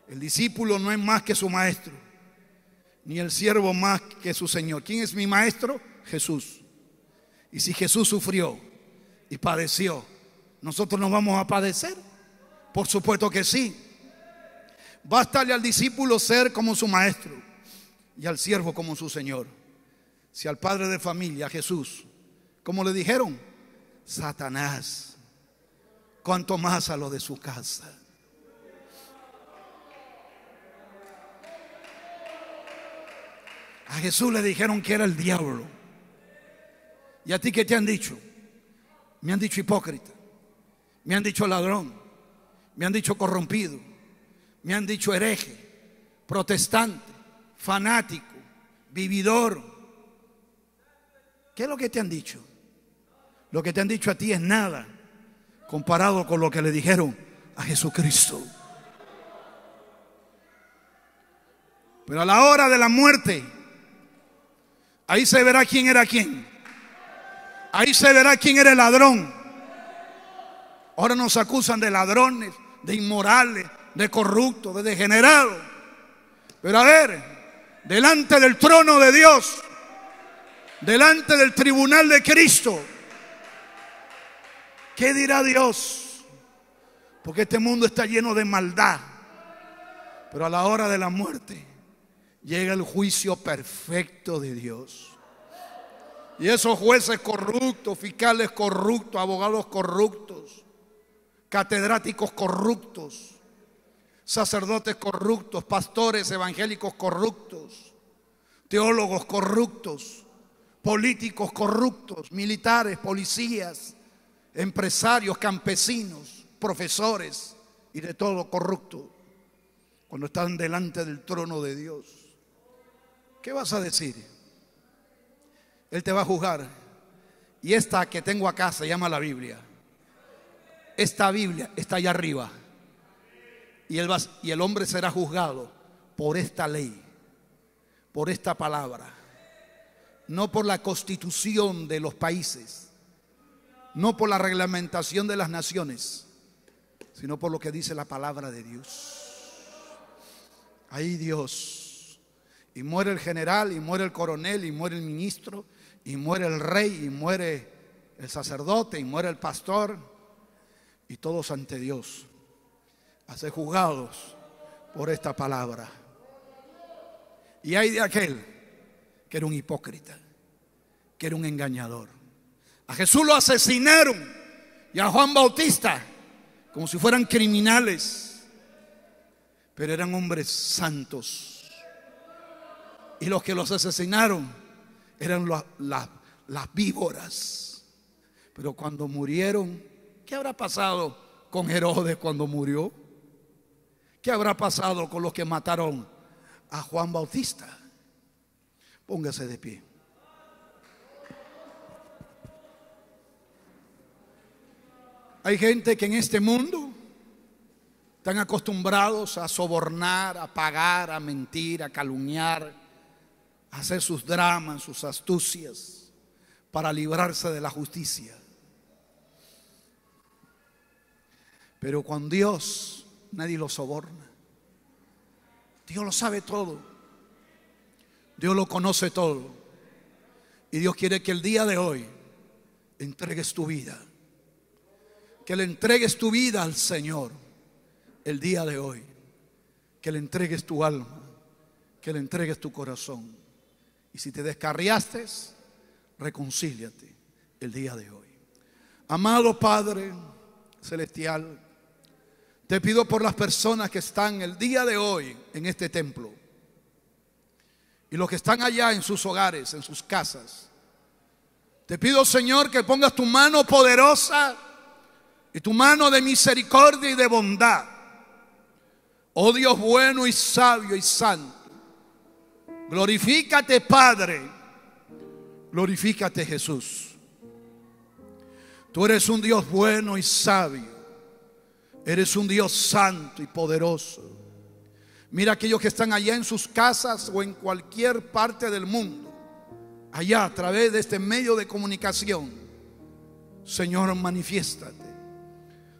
El discípulo no es más que su maestro, ni el siervo más que su Señor. ¿Quién es mi maestro? Jesús. Y si Jesús sufrió y padeció, ¿nosotros nos vamos a padecer? Por supuesto que sí. Bástale al discípulo ser como su maestro y al siervo como su Señor. Si al padre de familia, Jesús, como le dijeron, Satanás, cuanto más a lo de su casa. A Jesús le dijeron que era el diablo. ¿Y a ti qué te han dicho? Me han dicho hipócrita, me han dicho ladrón, me han dicho corrompido, me han dicho hereje, protestante, fanático, vividor. ¿Qué es lo que te han dicho? Lo que te han dicho a ti es nada comparado con lo que le dijeron a Jesucristo. Pero a la hora de la muerte, ahí se verá quién era quién. Ahí se verá quién era el ladrón. Ahora nos acusan de ladrones, de inmorales, de corruptos, de degenerados. Pero a ver, delante del trono de Dios, delante del tribunal de Cristo, ¿qué dirá Dios? Porque este mundo está lleno de maldad. Pero a la hora de la muerte llega el juicio perfecto de Dios. Y esos jueces corruptos, fiscales corruptos, abogados corruptos, catedráticos corruptos, sacerdotes corruptos, pastores evangélicos corruptos, teólogos corruptos, políticos corruptos, militares, policías, empresarios, campesinos, profesores y de todo corrupto, cuando están delante del trono de Dios, ¿qué vas a decir? Él te va a juzgar. Y esta que tengo acá se llama la Biblia. Esta Biblia está allá arriba. Y el hombre será juzgado por esta ley, por esta palabra. No por la constitución de los países, no por la reglamentación de las naciones, sino por lo que dice la palabra de Dios. Ahí Dios. Y muere el general, y muere el coronel, y muere el ministro, y muere el rey, y muere el sacerdote, y muere el pastor, y todos ante Dios a ser juzgados por esta palabra. Y hay de aquel que era un hipócrita, que era un engañador. A Jesús lo asesinaron, y a Juan Bautista como si fueran criminales, pero eran hombres santos. Y los que los asesinaron eran las víboras. Pero cuando murieron, ¿qué habrá pasado con Herodes cuando murió? ¿Qué habrá pasado con los que mataron a Juan Bautista? Póngase de pie. Hay gente que en este mundo están acostumbrados a sobornar, a pagar, a mentir, a calumniar, a hacer sus dramas, sus astucias para librarse de la justicia. Pero con Dios nadie lo soborna. Dios lo sabe todo. Dios lo conoce todo. Y Dios quiere que el día de hoy entregues tu vida. Que le entregues tu vida al Señor el día de hoy. Que le entregues tu alma. Que le entregues tu corazón. Y si te descarriaste, reconcíliate el día de hoy. Amado Padre Celestial, te pido por las personas que están el día de hoy en este templo y los que están allá en sus hogares, en sus casas. Te pido, Señor, que pongas tu mano poderosa y tu mano de misericordia y de bondad. Oh Dios bueno y sabio y santo, glorifícate, Padre, glorifícate, Jesús. Tú eres un Dios bueno y sabio, eres un Dios santo y poderoso. Mira aquellos que están allá en sus casas o en cualquier parte del mundo, allá a través de este medio de comunicación. Señor, manifiéstate.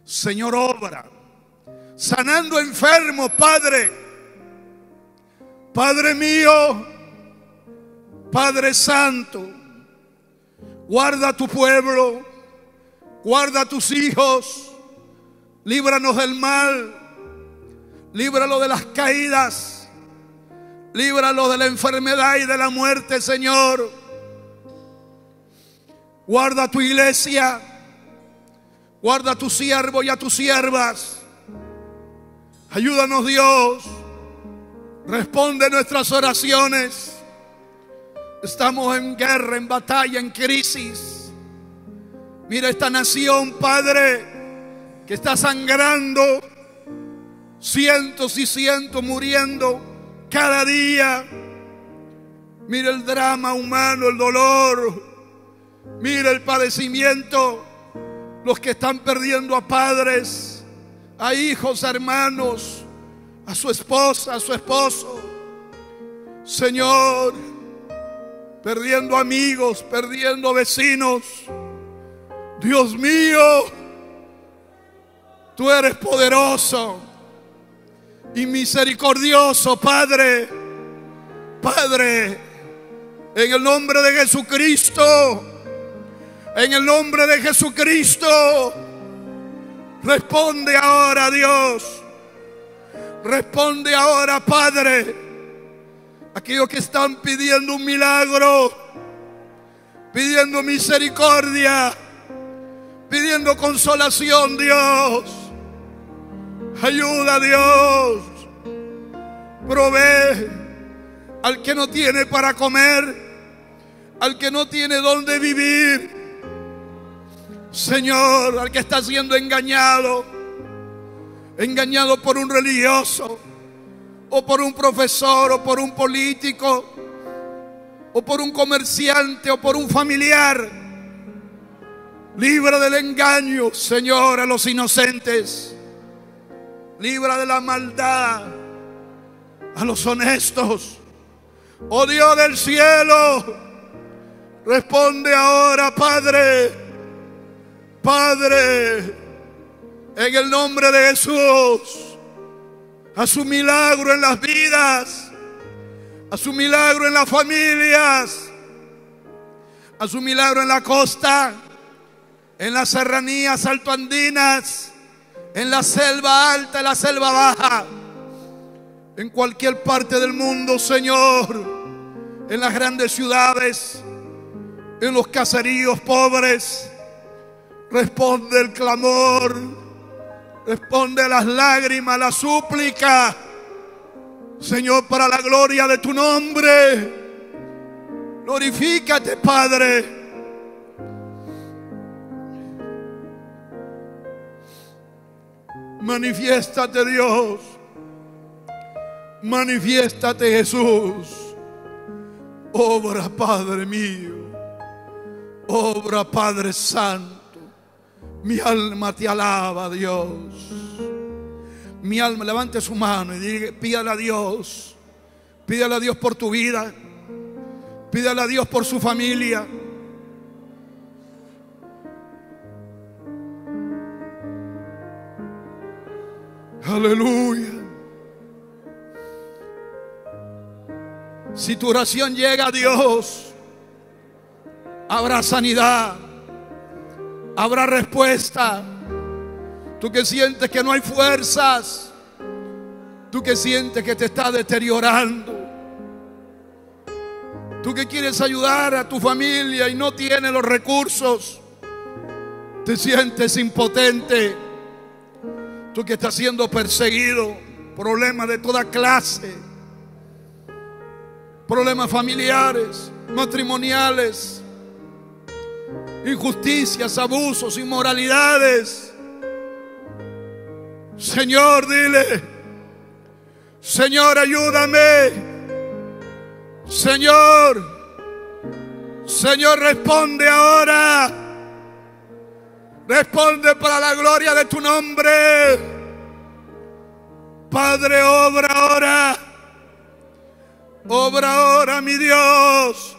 Señor, obra. Sanando enfermos, Padre. Padre mío, Padre Santo, guarda a tu pueblo, guarda a tus hijos, líbranos del mal, líbralo de las caídas, líbralo de la enfermedad y de la muerte, Señor. Guarda a tu iglesia, guarda a tu siervo y a tus siervas. Ayúdanos, Dios. Responde nuestras oraciones. Estamos en guerra, en batalla, en crisis. Mira esta nación, Padre, que está sangrando, cientos y cientos muriendo cada día. Mira el drama humano, el dolor. Mira el padecimiento. Los que están perdiendo a padres, a hijos, a hermanos, a su esposa, a su esposo. Señor, perdiendo amigos, perdiendo vecinos. Dios mío, tú eres poderoso y misericordioso, Padre. Padre, en el nombre de Jesucristo, en el nombre de Jesucristo, responde ahora, Dios. Responde ahora, Padre. Aquellos que están pidiendo un milagro, pidiendo misericordia, pidiendo consolación, Dios. Ayuda, Dios. Provee al que no tiene para comer, al que no tiene dónde vivir. Señor, al que está siendo engañado por un religioso, o por un profesor, o por un político, o por un comerciante, o por un familiar. Libra del engaño, Señor, a los inocentes. Libra de la maldad a los honestos. Oh Dios del cielo, responde ahora, Padre. Padre, en el nombre de Jesús, a su milagro en las vidas, a su milagro en las familias, a su milagro en la costa, en las serranías altoandinas, en la selva alta, en la selva baja, en cualquier parte del mundo, Señor, en las grandes ciudades, en los caseríos pobres. Responde el clamor, responde las lágrimas, la súplica, Señor, para la gloria de tu nombre. Glorifícate, Padre. Manifiéstate, Dios. Manifiéstate, Jesús. Obra, Padre mío. Obra, Padre Santo. Mi alma te alaba, Dios. Mi alma, levante su mano y diga, pídale a Dios. Pídale a Dios por tu vida. Pídale a Dios por su familia. Aleluya. Si tu oración llega a Dios, habrá sanidad, habrá respuesta. Tú que sientes que no hay fuerzas, tú que sientes que te está deteriorando, tú que quieres ayudar a tu familia y no tienes los recursos, te sientes impotente, tú que estás siendo perseguido, problemas de toda clase, problemas familiares, matrimoniales, injusticias, abusos, inmoralidades. Señor, dile: Señor, ayúdame. Señor, responde ahora. Responde para la gloria de tu nombre. Padre, obra ahora. Obra ahora, mi Dios.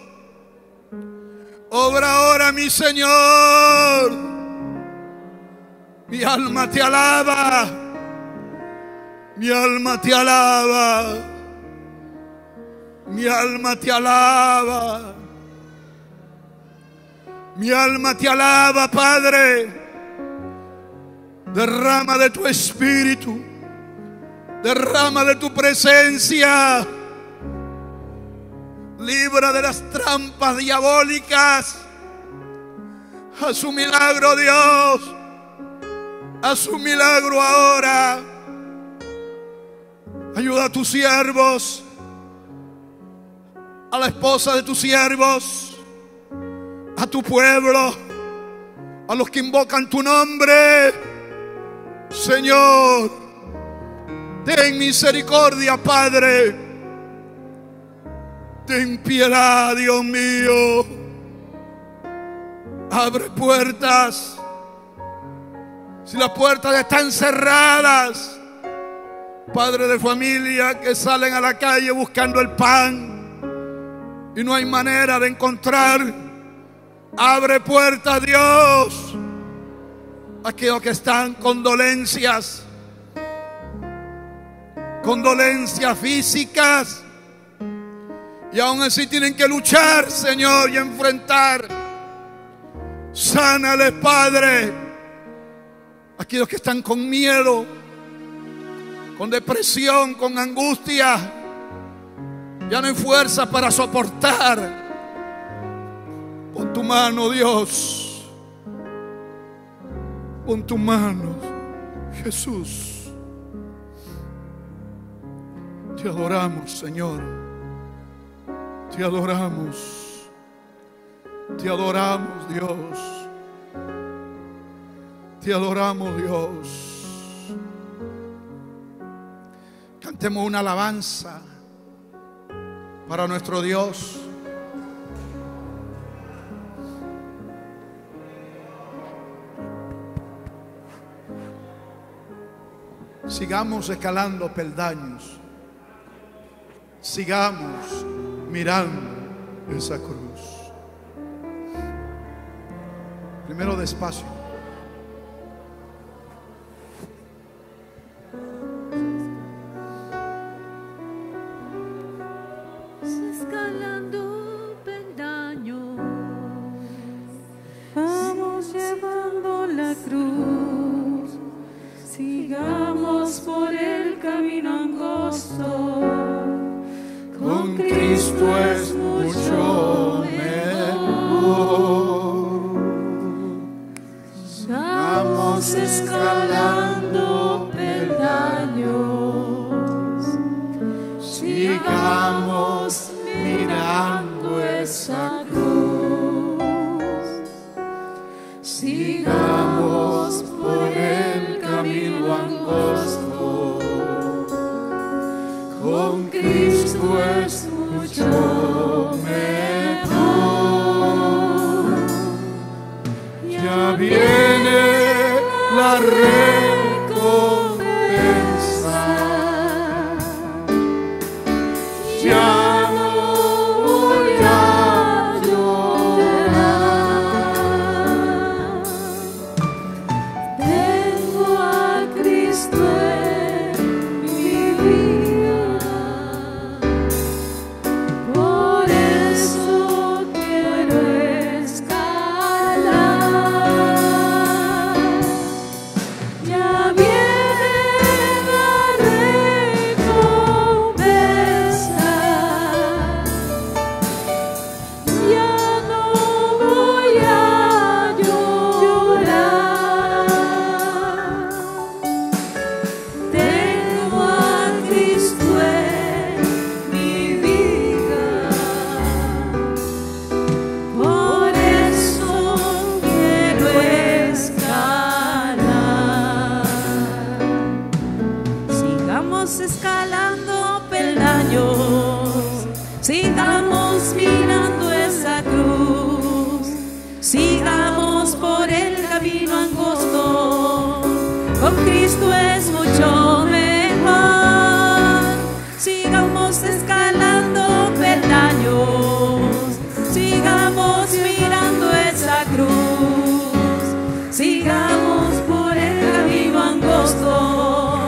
Obra ahora, mi Señor. Mi alma te alaba. Mi alma te alaba. Mi alma te alaba. Mi alma te alaba, Padre. Derrama de tu espíritu. Derrama de tu presencia. Libra de las trampas diabólicas. Haz un milagro, Dios. Haz un milagro ahora. Ayuda a tus siervos, a la esposa de tus siervos, a tu pueblo, a los que invocan tu nombre. Señor, ten misericordia, Padre. Ten piedad, Dios mío. Abre puertas. Si las puertas están cerradas, padres de familia que salen a la calle buscando el pan y no hay manera de encontrar, abre puertas, Dios. Aquellos que están con dolencias físicas y aún así tienen que luchar, Señor, y enfrentar. Sánales, Padre. Aquellos que están con miedo, con depresión, con angustia, ya no hay fuerza para soportar. Pon tu mano, Dios. Pon tu mano, Jesús. Te adoramos, Señor. Te adoramos. Te adoramos, Dios. Te adoramos, Dios. Cantemos una alabanza para nuestro Dios. Sigamos escalando peldaños. Sigamos mirando esa cruz. Primero despacio. Escalando peldaños, vamos llevando la cruz. Sigamos por el camino angosto. Con Cristo es mucho mejor. Vamos escalando peldaños. Sigamos mirando esa cruz. Sigamos por el camino angosto. Con Cristo es mucho mejor. Ya viene la recompensa. Ya no voy a llorar. Tengo a Cristo en mi vida. Por eso quiero escalar. Ya viene la recompensa. Ya no voy a llorar. Tengo a Cristo en mi vida. Por eso quiero escalar. Sigamos escalando peldaños. Sigamos mirando esa cruz. Sigamos por el camino angosto. Con Cristo es mucho mejor. Sigamos escalando peldaños. Sigamos mirando esa cruz. Sigamos por el angosto,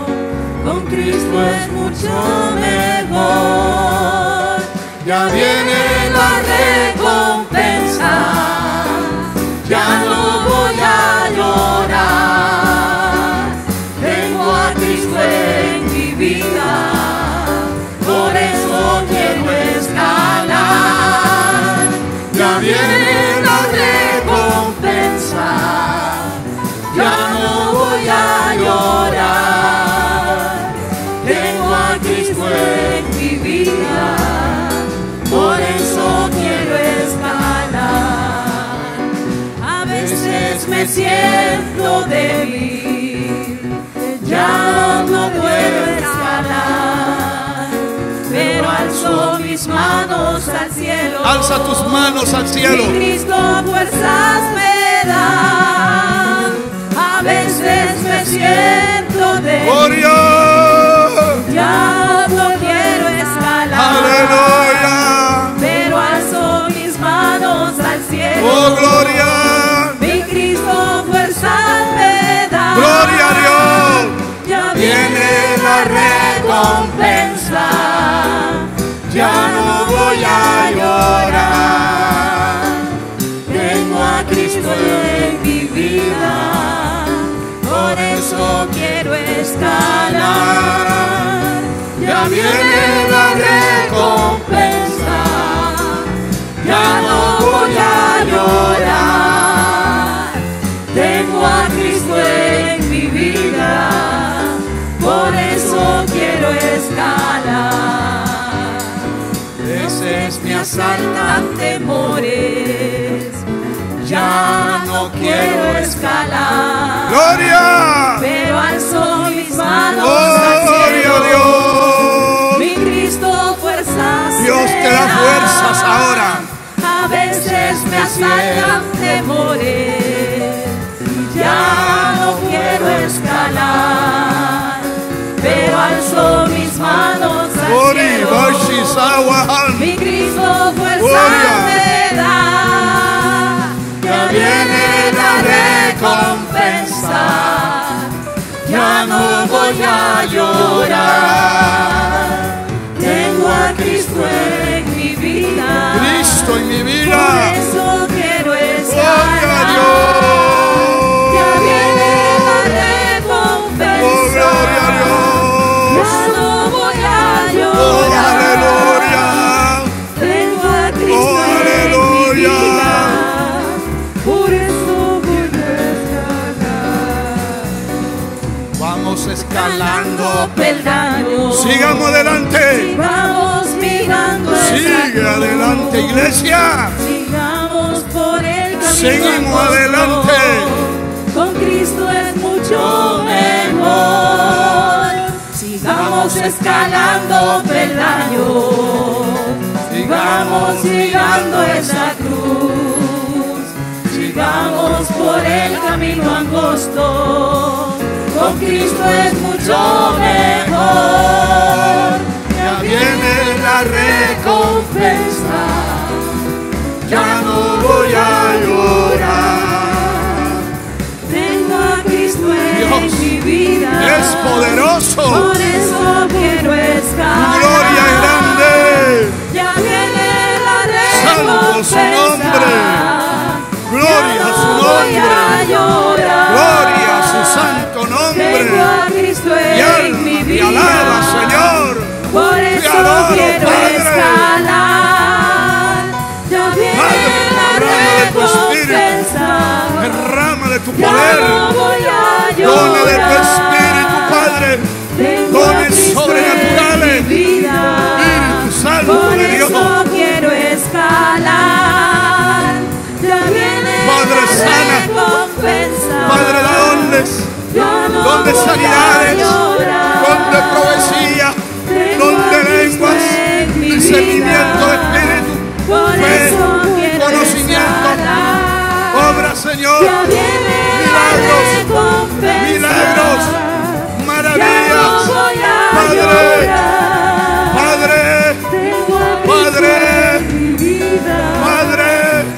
con Cristo es mucho mejor. Ya viene la recompensa, ya no voy a llorar. Tengo a Cristo en mi vida, por eso quiero escalar. Ya viene la recompensa, ya no voy a llorar. Tengo a Cristo en mi vida, por eso quiero escalar. A veces me siento débil, ya no puedo escalar, pero alzo mis manos al cielo. Alza tus manos al cielo. Mi Cristo fuerzas me da. A veces me siento débil, Gloria. ya no quiero escalar. Aleluya. Pero alzo mis manos al cielo. Oh, gloria. Mi Cristo fuerzas me da. Gloria a Dios. Ya viene la recompensa, ya no voy a llorar. Tengo a Cristo en mi vida, por eso quiero escalar. Ya viene la recompensa, ya no voy a llorar. Tengo a Cristo en mi vida, por eso quiero escalar. Veces me asaltan temores, ya no quiero escalar. Gloria. Pero alzo mis manos al Gloria a cielo. Dios. Mi Cristo fuerzas Dios te da me fuerzas ahora. A veces me asaltan temores, ya no quiero escalar, pero alzo mis manos al cielo. Mi Cristo fuerzas me da. Ya viene la recompensa, ya no voy a llorar. Tengo a Cristo en mi vida, Cristo en mi por vida. eso quiero Gloria a escalar. Dios. Ya viene la recompensa, Oh, gloria a Dios. ya no voy a Oh, llorar. aleluya. Tengo a Cristo Oh, en mi aleluya. vida, por eso quiero escalar. Vamos escalando. Peldaños, Sigamos adelante. sigamos mirando esa Sigue cruz. adelante, iglesia. Sigamos por el camino Seguimos angosto. adelante. Con Cristo es mucho mejor. Sigamos escalando peldaños. Sigamos llegando esa cruz. Sigamos por el camino angosto. Con Cristo es mucho mejor. Ya viene la recompensa. Ya no voy a llorar. Tengo a Cristo en Dios mi vida. es poderoso. Por eso quiero Tu escalar. gloria es grande. Ya viene la Santo su recompensa. nombre. Gloria a su Ya no voy nombre. a llorar. Gloria a su santo Tengo nombre. a Cristo Mi en alma mi te vida. alaba, Señor. Por eso adoro, quiero Padre. escalar. Ya viene Padre, la derrama de tu espíritu. recompensa. Derrama de tu Ya poder. no voy a llorar. Done de tu espíritu, Padre. Tengo a Dones Cristo sobrenaturales. en mi vida. Espíritu Santo Por de Dios. eso quiero escalar. Ya viene Padre, la sana. recompensa. Padre, da dones. Ya no Donde voy a sanidades. llorar. Donde profecía. Tengo Donde a Cristo lenguas. en mi Discernimiento de vida. espíritu. Por Fe. eso quiero Conocimiento. escalar. Obra, Señor. Ya viene Milagros. la recompensa. Milagros. Ya no Maravillas. voy a Padre. llorar. Padre. Tengo a Cristo Padre. en mi vida. Padre.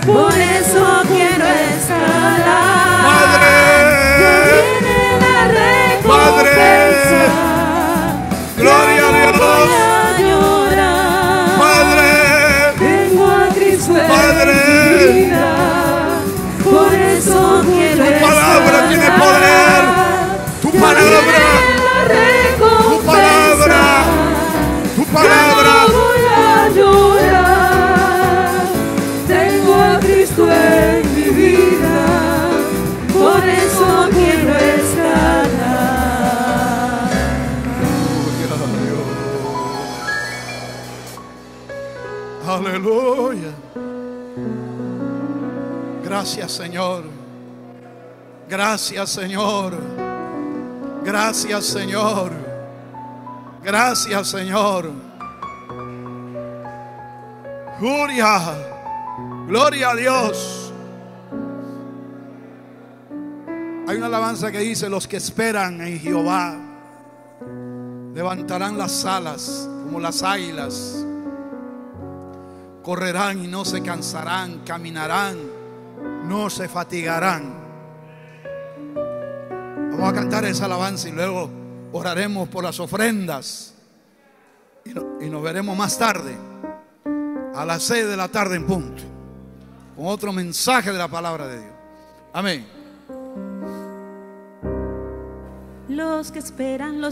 Por eso quiero escalar. Padre. Ya viene la recompensa. Padre. Aleluya. Gracias, Señor. Gracias, Señor. Gracias, Señor. Gracias, Señor. Gloria a Dios. Hay una alabanza que dice: los que esperan en Jehová levantarán las alas como las águilas, correrán y no se cansarán, caminarán, no se fatigarán. Vamos a cantar esa alabanza y luego oraremos por las ofrendas y nos veremos más tarde a las 6 de la tarde en punto con otro mensaje de la palabra de Dios. Amén. Los que esperan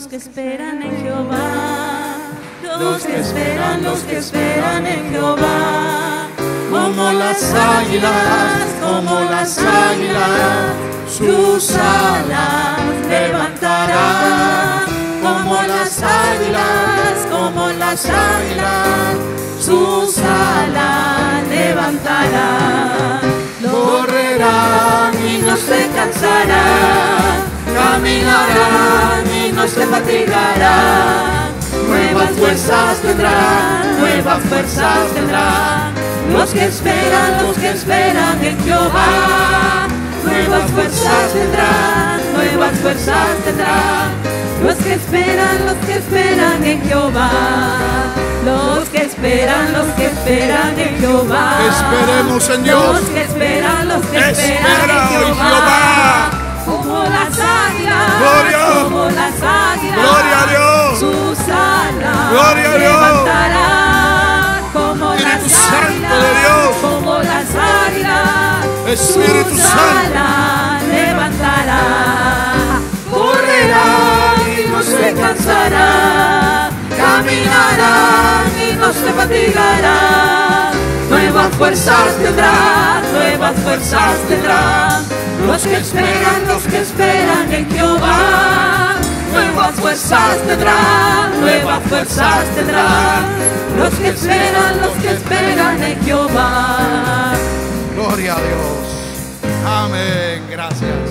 en Jehová, los que esperan en Jehová, como las águilas, sus alas levantarán, como las águilas, sus alas levantarán, correrán y no se cansarán, caminarán y no se fatigarán, nuevas fuerzas tendrán, los que esperan en Jehová, nuevas fuerzas tendrán, los que esperan en Jehová, los que esperan en Jehová, esperemos en Dios, los que esperan en Jehová, como las águilas, gloria a Dios, sus alas gloria a Dios, levantarán, como Espíritu las Santo de águilas, Dios, como las águilas, Espíritu sus Santo, alas levantarán, correrán y no se cansarán, caminarán y no se fatigarán, nuevas fuerzas tendrán, los que esperan en Jehová, nuevas fuerzas tendrán, los que esperan en Jehová. gloria a Dios. Amén, gracias.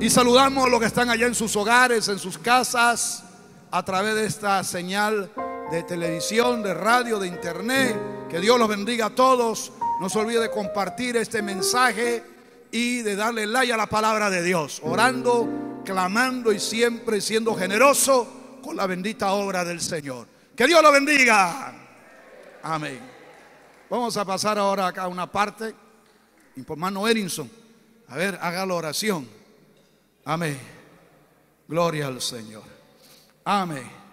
Y saludamos a los que están allá en sus hogares, en sus casas, a través de esta señal de televisión, de radio, de internet. Que Dios los bendiga a todos. No se olvide de compartir este mensaje y de darle like a la palabra de Dios, orando, clamando y siempre siendo generoso con la bendita obra del Señor. Que Dios lo bendiga. Amén. Vamos a pasar ahora acá a una parte. Y por hermano Erinson, a ver, haga la oración. Amén. Gloria al Señor. Amén.